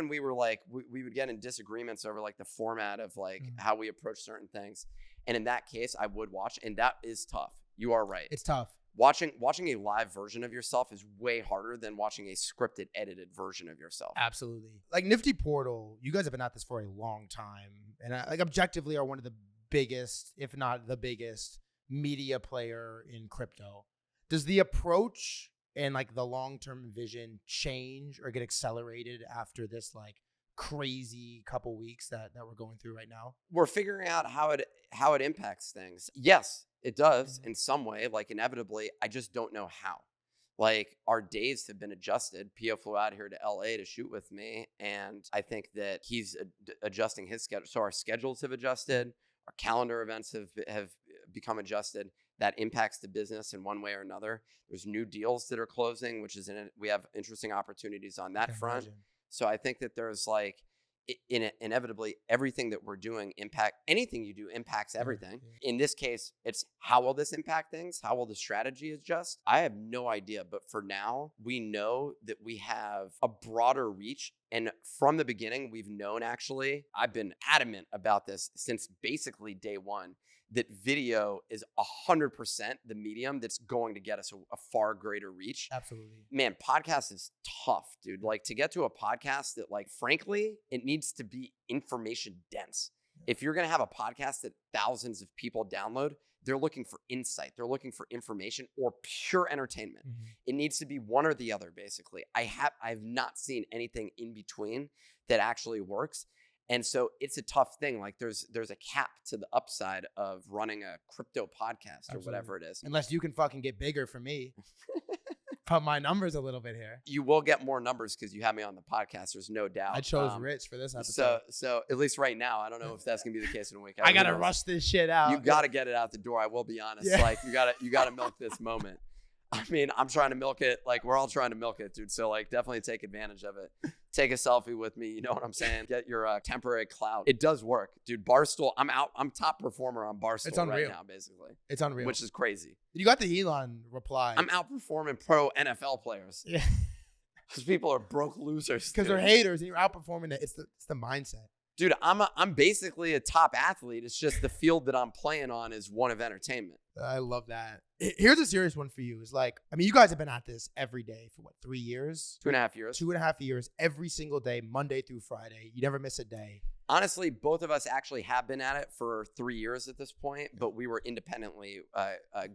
we were like we would get in disagreements over like the format of like how we approach certain things. And in that case, I would watch, and that is tough. You are right. It's tough. Watching a live version of yourself is way harder than watching a scripted, edited version of yourself. Absolutely. Like Nifty Portal, you guys have been at this for a long time, and like objectively are one of the biggest, if not the biggest, media player in crypto. Does the approach and like the long-term vision change or get accelerated after this like crazy couple weeks that we're going through right now? We're figuring out how it impacts things. Yes, it does in some way, like inevitably. I just don't know how. Like our days have been adjusted. Pio flew out here to LA to shoot with me, and I think that he's adjusting his schedule. So our schedules have adjusted. Our calendar events have become adjusted. That impacts the business in one way or another. There's new deals that are closing, which is we have interesting opportunities on that front. Imagine. So I think that there's like inevitably everything that we're doing anything you do impacts everything. Yeah. In this case, it's how will this impact things? How will the strategy adjust? I have no idea. But for now, we know that we have a broader reach. And from the beginning, we've known actually, I've been adamant about this since basically day one, that video is 100% the medium that's going to get us a far greater reach. Absolutely. Man, podcast is tough, dude. Like to get to a podcast that like, frankly, it needs to be information dense. If you're going to have a podcast that thousands of people download, they're looking for insight. They're looking for information or pure entertainment. Mm-hmm. It needs to be one or the other, basically. I've not seen anything in between that actually works. And so it's a tough thing. Like there's a cap to the upside of running a crypto podcast. Absolutely. Or whatever it is. Unless you can fucking get bigger for me. Pump my numbers a little bit here. You will get more numbers because you have me on the podcast. There's no doubt. I chose Rich for this episode. So at least right now, I don't know if that's gonna be the case in a week. I gotta rush this shit out. You gotta get it out the door. I will be honest. Yeah. Like you gotta milk this moment. I mean, I'm trying to milk it. Like we're all trying to milk it, dude. So like definitely take advantage of it. Take a selfie with me. You know what I'm saying? Get your temporary clout. It does work, dude. Barstool. I'm top performer on Barstool right now, basically. It's unreal. Which is crazy. You got the Elon reply. I'm outperforming pro NFL players. Yeah. Because people are broke losers. Because they're haters and you're outperforming it. It's the mindset. Dude, I'm basically a top athlete. It's just the field that I'm playing on is one of entertainment. I love that. Here's a serious one for you. Is like, I mean, you guys have been at this every day for what, 3 years? 2.5 years. 2.5 years, every single day, Monday through Friday. You never miss a day. Honestly, both of us actually have been at it for 3 years at this point, but we were independently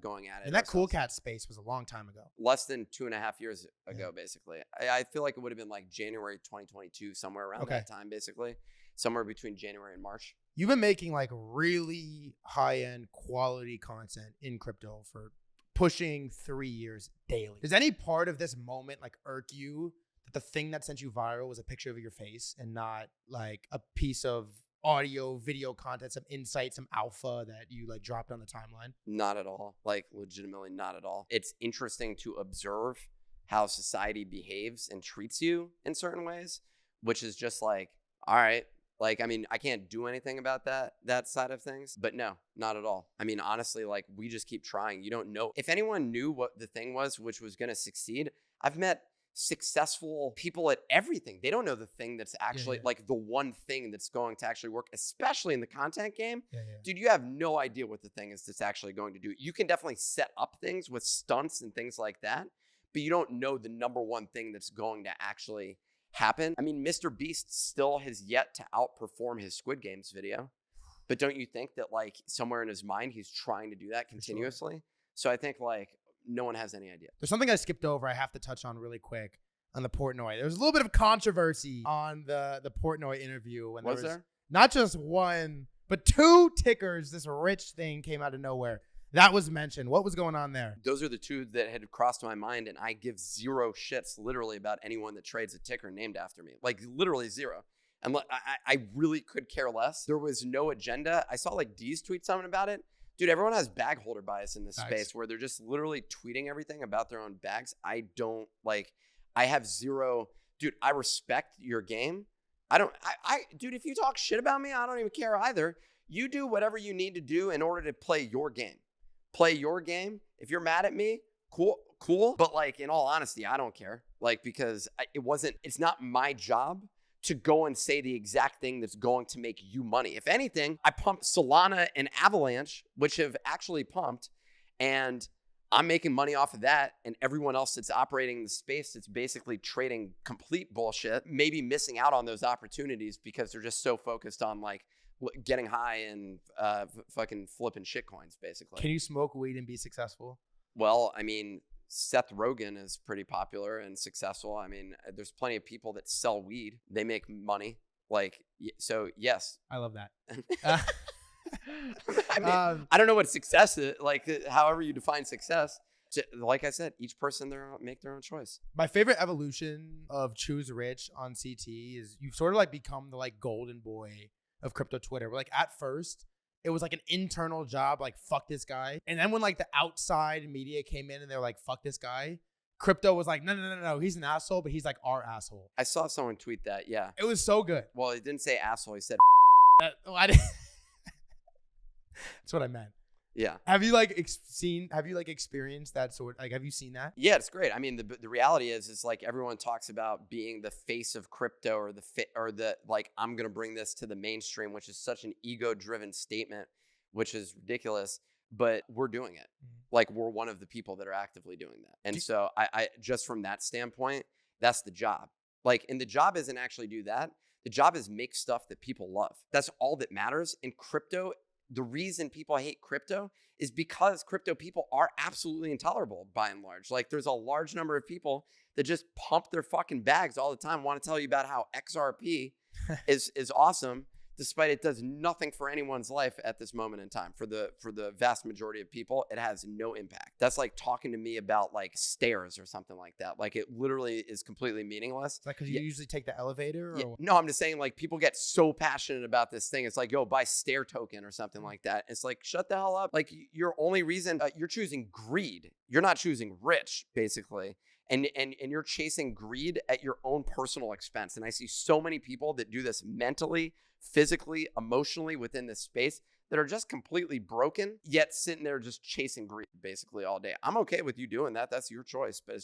going at it. And that Cool Cat space was a long time ago. Less than 2.5 years ago, basically. I feel like it would have been like January 2022, somewhere around that time, basically. Somewhere between January and March. You've been making like really high-end quality content in crypto for pushing 3 years daily. Does any part of this moment like irk you that the thing that sent you viral was a picture of your face and not like a piece of audio, video content, some insight, some alpha that you like dropped on the timeline? Not at all. Like legitimately not at all. It's interesting to observe how society behaves and treats you in certain ways, which is just like, all right. Like, I mean, I can't do anything about that side of things, but no, not at all. I mean, honestly, like we just keep trying. You don't know. If anyone knew what the thing was, which was going to succeed, I've met successful people at everything. They don't know the thing that's actually like the one thing that's going to actually work, especially in the content game. Dude, you have no idea what the thing is that's actually going to do. You can definitely set up things with stunts and things like that, but you don't know the number one thing that's going to actually happen. I mean, Mr. Beast still has yet to outperform his Squid Games video, but don't you think that like somewhere in his mind he's trying to do that continuously? Sure. So I think like no one has any idea. There's something I skipped over I have to touch on really quick on the Portnoy. There was a little bit of controversy on the Portnoy interview when there was not just one but two tickers. This rich thing came out of nowhere. That was mentioned. What was going on there? Those are the two that had crossed my mind, and I give zero shits literally about anyone that trades a ticker named after me. Like literally zero. And I really could care less. There was no agenda. I saw like D's tweet something about it. Dude, everyone has bag holder bias in this space where they're just literally tweeting everything about their own bags. I don't like, I have zero, dude, I respect your game. Dude, if you talk shit about me, I don't even care either. You do whatever you need to do in order to play your game. Play your game. If you're mad at me, cool. But like, in all honesty, I don't care. Like, because it's not my job to go and say the exact thing that's going to make you money. If anything, I pumped Solana and Avalanche, which have actually pumped, and I'm making money off of that. And everyone else that's operating the space that's basically trading complete bullshit, maybe missing out on those opportunities because they're just so focused on like getting high and fucking flipping shit coins, basically. Can you smoke weed and be successful? Well, I mean, Seth Rogen is pretty popular and successful. I mean, there's plenty of people that sell weed. They make money. Like, so yes. I love that. I mean, I don't know what success is, like however you define success. Like I said, each person make their own choice. My favorite evolution of Choose Rich on CT is you've sort of like become the like golden boy of crypto Twitter. We're like, at first, it was like an internal job, like fuck this guy. And then when like the outside media came in and they were like, fuck this guy, crypto was like, no, he's an asshole, but he's like our asshole. I saw someone tweet that, yeah. It was so good. Well, he didn't say asshole, he said That's what I meant. Yeah. Have you experienced that sort? Like, have you seen that? Yeah, it's great. I mean, the reality is like everyone talks about being the face of crypto or the like, I'm going to bring this to the mainstream, which is such an ego-driven statement, which is ridiculous, but we're doing it. Like, we're one of the people that are actively doing that. And so I just from that standpoint, that's the job. Like, and the job isn't actually do that. The job is make stuff that people love. That's all that matters. In crypto, the reason people hate crypto is because crypto people are absolutely intolerable by and large. Like, there's a large number of people that just pump their fucking bags all the time, want to tell you about how XRP is awesome, despite it does nothing for anyone's life at this moment in time. For the vast majority of people, it has no impact. That's like talking to me about like stairs or something like that. Like, it literally is completely meaningless. Is that because you usually take the elevator? Or? Yeah. No, I'm just saying, like, people get so passionate about this thing. It's like, yo, buy stair token or something like that. It's like, shut the hell up. Like, your only reason, you're choosing greed. You're not choosing rich, basically. And you're chasing greed at your own personal expense. And I see so many people that do this mentally, physically, emotionally within this space that are just completely broken, yet sitting there just chasing greed basically all day. I'm okay with you doing that. That's your choice. But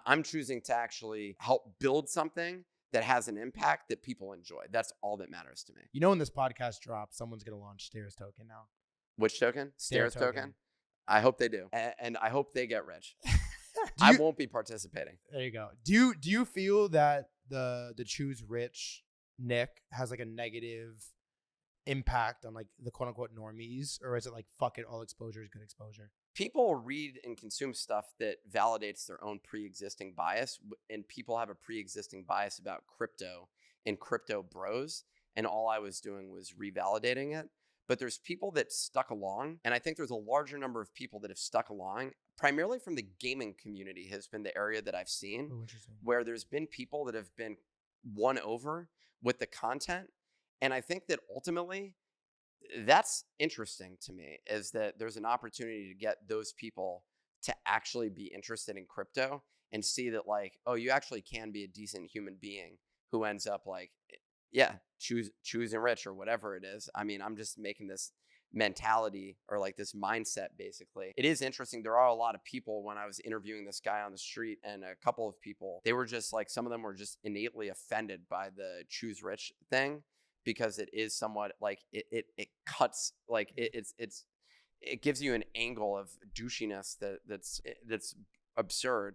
I'm choosing to actually help build something that has an impact that people enjoy. That's all that matters to me. You know, when this podcast drops, someone's going to launch Stairs token now. Which token? Stairs token? I hope they do. And I hope they get rich. I won't be participating. There you go. Do you feel that the Choose Rich Nick has like a negative impact on like the quote unquote normies, or is it like fuck it, all exposure is good exposure? People read and consume stuff that validates their own pre-existing bias, and people have a pre-existing bias about crypto and crypto bros, and all I was doing was revalidating it. But there's people that stuck along, and I think there's a larger number of people that have stuck along, primarily from the gaming community has been the area that I've seen, where there's been people that have been won over with the content. And I think that ultimately that's interesting to me, is that there's an opportunity to get those people to actually be interested in crypto and see that like, oh, you actually can be a decent human being who ends up like, yeah, choosing rich or whatever it is. I mean, I'm just making this mentality or like this mindset, basically. It is interesting. There are a lot of people, when I was interviewing this guy on the street, and a couple of people, they were just like, some of them were just innately offended by the choose rich thing, because it is somewhat like it cuts, like it gives you an angle of douchiness that's absurd.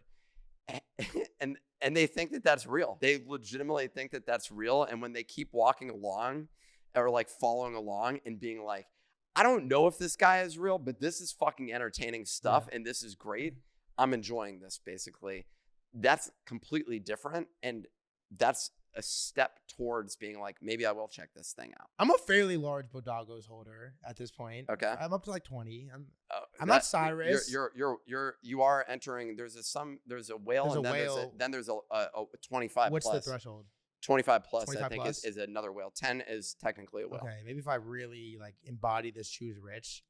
And they think that that's real. They legitimately think that that's real. And when they keep walking along or like following along and being like, I don't know if this guy is real, but this is fucking entertaining stuff. Yeah. And this is great. I'm enjoying this, basically. That's completely different. And that's a step towards being like, maybe I will check this thing out. I'm a fairly large Bodagos holder at this point. Okay. I'm up to like 20. I'm not Cyrus. You are entering. There's a whale, then there's a 25 What's plus. the threshold? 25 plus, 25 I think plus? is another whale. 10 is technically a whale. Okay, maybe if I really like embody this choose rich,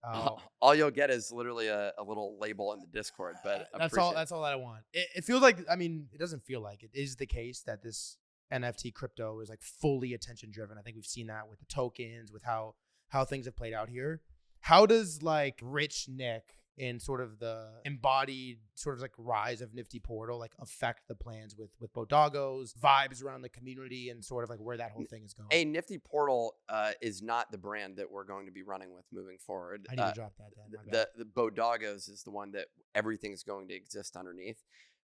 all you'll get is literally a little label in the Discord. But that's all that I want. It feels like, I mean, it doesn't feel like it is the case that this NFT crypto is like fully attention driven. I think we've seen that with the tokens, with how things have played out here. How does like Rich Nick in sort of the embodied sort of like rise of Nifty Portal like affect the plans with Bodagos, vibes around the community, and sort of like where that whole thing is going? A Nifty Portal is not the brand that we're going to be running with moving forward. I need to drop that down. The Bodagos is the one that everything's going to exist underneath.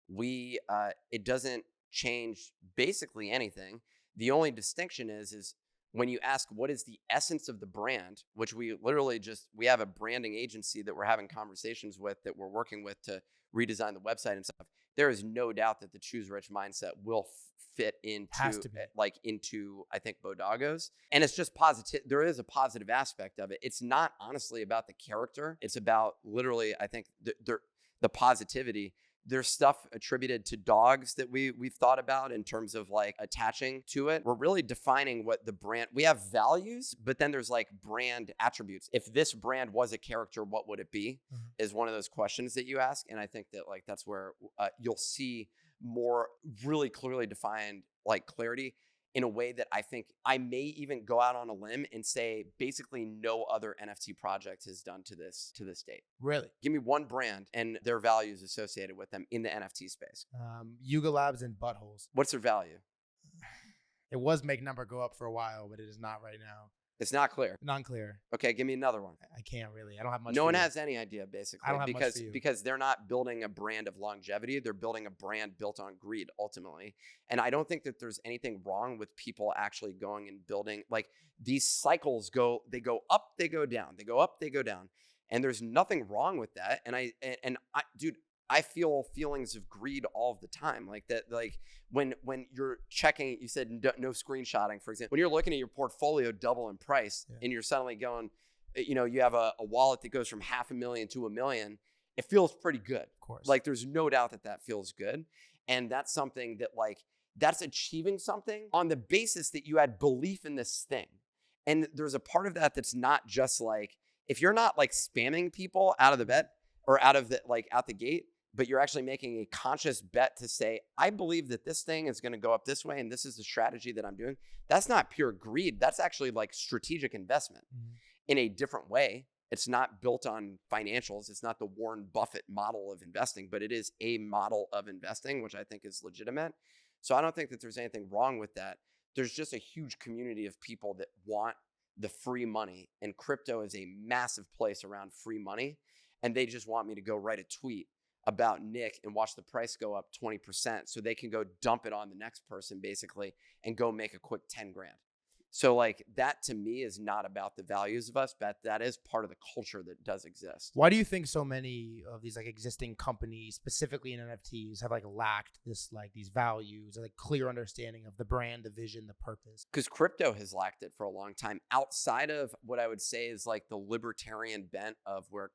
It doesn't change basically anything. The only distinction is when you ask what is the essence of the brand, which we literally we have a branding agency that we're having conversations with, that we're working with to redesign the website and stuff. There is no doubt that the choose rich mindset will fit into I think Bodagos, and it's just positive. There is a positive aspect of it. It's not honestly about the character. It's about literally, I think the positivity. There's stuff attributed to dogs that we've thought about in terms of like attaching to it. We're really defining what the brand, we have values, but then there's like brand attributes. If this brand was a character, what would it be? Is one of those questions that you ask. And I think that like, that's where you'll see more really clearly defined like clarity in a way that I think I may even go out on a limb and say basically no other NFT project has done to this date. Really? Give me one brand and their values associated with them in the NFT space. Yuga Labs and Buttholes. What's their value? It was make number go up for a while, but it is not right now. It's not clear. Non-clear. Okay, give me another one. I can't really. I don't have much. No one has any idea, basically. I don't have much for you. Because they're not building a brand of longevity. They're building a brand built on greed, ultimately. And I don't think that there's anything wrong with people actually going and building. Like, these cycles they go up, they go down. They go up, they go down. And there's nothing wrong with that. And I feel feelings of greed all the time. Like that, like when you're checking, you said no screenshotting, for example. When you're looking at your portfolio double in price, and you're suddenly going, you have a wallet that goes from $500,000 to $1 million, it feels pretty good. Of course. Like there's no doubt that feels good. And that's something that that's achieving something on the basis that you had belief in this thing. And there's a part of that that's not just like, if you're not like spamming people out of the bet or out the gate, but you're actually making a conscious bet to say, I believe that this thing is going to go up this way and this is the strategy that I'm doing. That's not pure greed. That's actually like strategic investment in a different way. It's not built on financials. It's not the Warren Buffett model of investing, but it is a model of investing, which I think is legitimate. So I don't think that there's anything wrong with that. There's just a huge community of people that want the free money, and crypto is a massive place around free money. And they just want me to go write a tweet about Nick and watch the price go up 20% so they can go dump it on the next person basically and go make a quick 10 grand. So like that to me is not about the values of us, but that is part of the culture that does exist. Why do you think so many of these like existing companies, specifically in NFTs, have like lacked this like these values, like clear understanding of the brand, the vision, the purpose? Because crypto has lacked it for a long time. Outside of what I would say is like the libertarian bent of where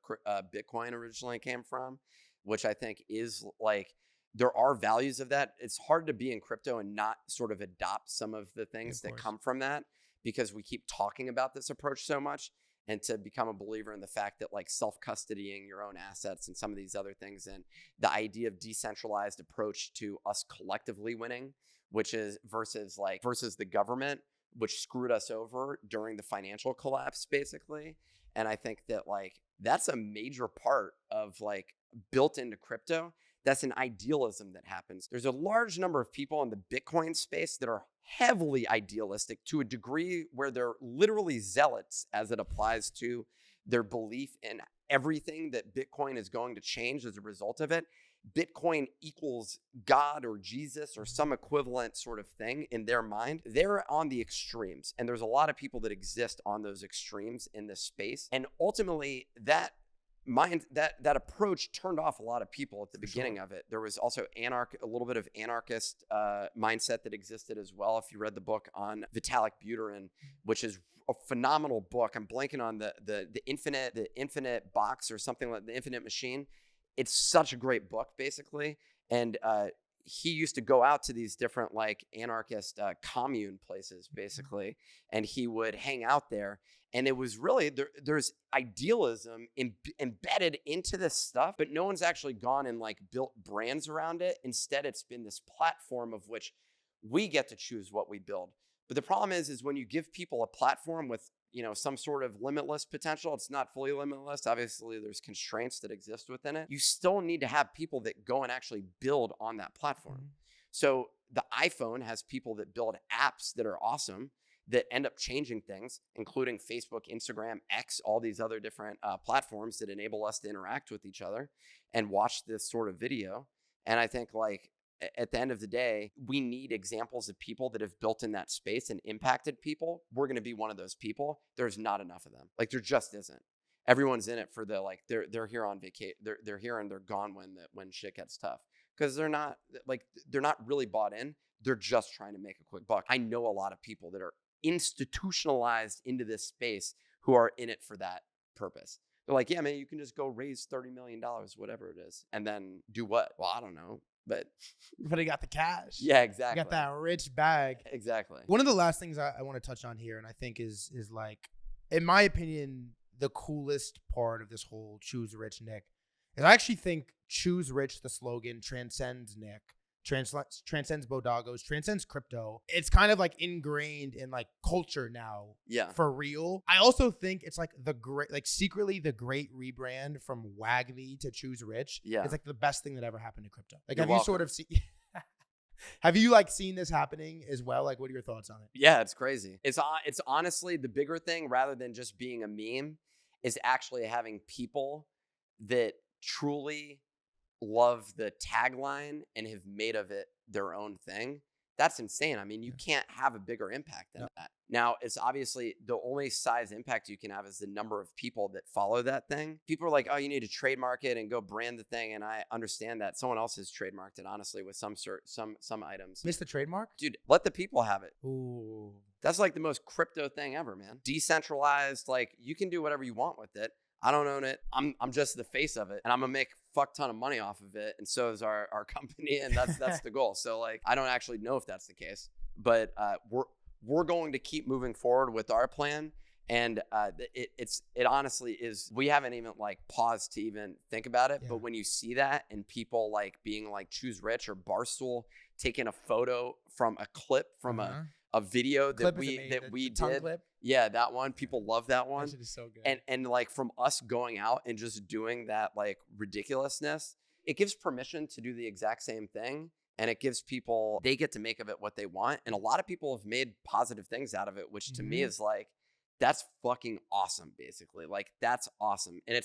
Bitcoin originally came from, which I think is like, there are values of that. It's hard to be in crypto and not sort of adopt some of the things that come from that, because we keep talking about this approach so much, and to become a believer in the fact that like self-custodying your own assets and some of these other things, and the idea of decentralized approach to us collectively winning, which is versus the government, which screwed us over during the financial collapse basically. And I think that like that's a major part of like built into crypto. That's an idealism that happens. There's a large number of people in the Bitcoin space that are heavily idealistic to a degree where they're literally zealots as it applies to their belief in everything that Bitcoin is going to change as a result of it. Bitcoin equals God or Jesus or some equivalent sort of thing in their mind. They're on the extremes, and there's a lot of people that exist on those extremes in this space. And ultimately, that that approach turned off a lot of people at the beginning of it. There was also a little bit of anarchist mindset that existed as well. If you read the book on Vitalik Buterin, which is a phenomenal book. I'm blanking on the infinite box or something like the infinite machine. It's such a great book, basically. And he used to go out to these different like anarchist commune places, basically, and he would hang out there. And it was really, there's idealism embedded into this stuff, but no one's actually gone and like built brands around it. Instead, it's been this platform of which we get to choose what we build. But the problem is when you give people a platform with, some sort of limitless potential, it's not fully limitless. Obviously, there's constraints that exist within it. You still need to have people that go and actually build on that platform. Mm-hmm. So the iPhone has people that build apps that are awesome, that end up changing things, including Facebook, Instagram, X, all these other different platforms that enable us to interact with each other and watch this sort of video. And I think like at the end of the day, we need examples of people that have built in that space and impacted people. We're going to be one of those people. There's not enough of them. Like there just isn't. Everyone's in it for the like they're here on vacation. They're here and they're gone when shit gets tough, because they're not really bought in. They're just trying to make a quick buck. I know a lot of people that are institutionalized into this space who are in it for that purpose. They're like, yeah, man, you can just go raise $30 million, whatever it is, and then do what? Well, I don't know. But he got the cash. Yeah, exactly. You got that rich bag. Exactly. One of the last things I want to touch on here, and I think is like, in my opinion, the coolest part of this whole Choose Rich Nick is I actually think Choose Rich, the slogan, transcends Nick, transcends Bodagos, transcends crypto. It's kind of like ingrained in like culture now. Yeah. For real. I also think it's like secretly the great rebrand from WAGMI to Choose Rich. Yeah. It's like the best thing that ever happened to crypto. Like, You're have welcome. you sort of seen, have you like seen this happening as well? Like, what are your thoughts on it? Yeah, it's crazy. It's honestly the bigger thing, rather than just being a meme, is actually having people that truly love the tagline and have made of it their own thing. That's insane. I mean, you can't have a bigger impact than that. Now, it's obviously the only size impact you can have is the number of people that follow that thing. People are like, oh, you need to trademark it and go brand the thing. And I understand that. Someone else has trademarked it, honestly, with some items. Missed the trademark? Dude, let the people have it. Ooh. That's like the most crypto thing ever, man. Decentralized, like you can do whatever you want with it. I don't own it. I'm just the face of it, and I'm gonna make a fuck ton of money off of it. And so is our company, and that's the goal. So like, I don't actually know if that's the case, but we're going to keep moving forward with our plan. And it honestly is. We haven't even like paused to even think about it. Yeah. But when you see that and people like being like Choose Rich or Barstool taking a photo from a clip from a video that we did. Clip. Yeah, that one. People love that one. That shit is so good. And like from us going out and just doing that like ridiculousness, it gives permission to do the exact same thing. And it gives people, they get to make of it what they want. And a lot of people have made positive things out of it, which to me is like, that's fucking awesome, basically. Like, that's awesome. And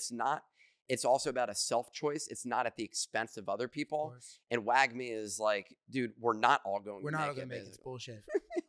it's also about a self-choice. It's not at the expense of other people. And WAGMI is like, dude, we're not all going to make it. It's bullshit.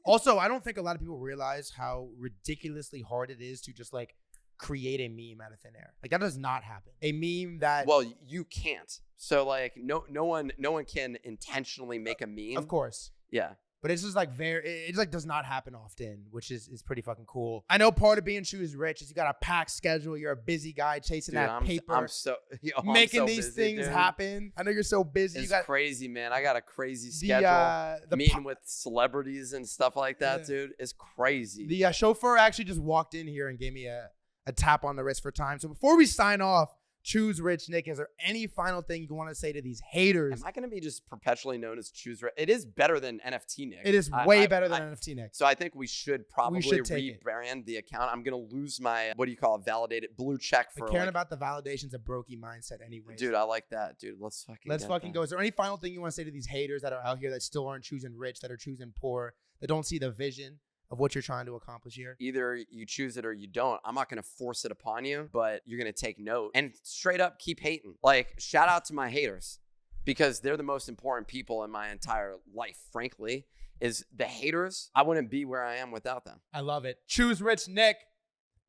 Also, I don't think a lot of people realize how ridiculously hard it is to just like create a meme out of thin air. Like, that does not happen. A meme that... Well, you can't. So like, no one can intentionally make a meme. Of course. Yeah. But it's just like it like does not happen often, which is pretty fucking cool. I know part of being Choose Rich is you got a packed schedule. You're a busy guy chasing paper. I'm making these things happen. I know you're so busy. It's crazy, man. I got a crazy schedule. Meeting with celebrities and stuff like that, dude. It's crazy. The chauffeur actually just walked in here and gave me a tap on the wrist for time. So before we sign off, Choose Rich Nick, is there any final thing you want to say to these haters? Am I going to be just perpetually known as Choose Rich? It is better than NFT Nick. It is way better than NFT Nick. So I think we should probably rebrand the account. I'm going to lose my, what do you call it, validated blue check for caring about the validation's a brokey mindset anyways. Dude, I like that. Dude, let's fucking go. Is there any final thing you want to say to these haters that are out here that still aren't choosing rich, that are choosing poor, that don't see the vision of what you're trying to accomplish here? Either you choose it or you don't. I'm not going to force it upon you, but you're going to take note and straight up keep hating. Like, shout out to my haters, because they're the most important people in my entire life, frankly. Is the haters. I wouldn't be where I am without them. I love it. Choose Rich Nick.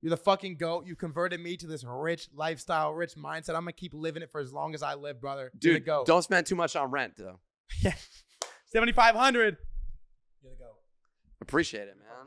You're the fucking GOAT. You converted me to this rich lifestyle, rich mindset. I'm going to keep living it for as long as I live, brother. You're the Dude, GOAT. don't spend too much on rent, though. Yeah. 7,500. You're the GOAT. Appreciate it, man.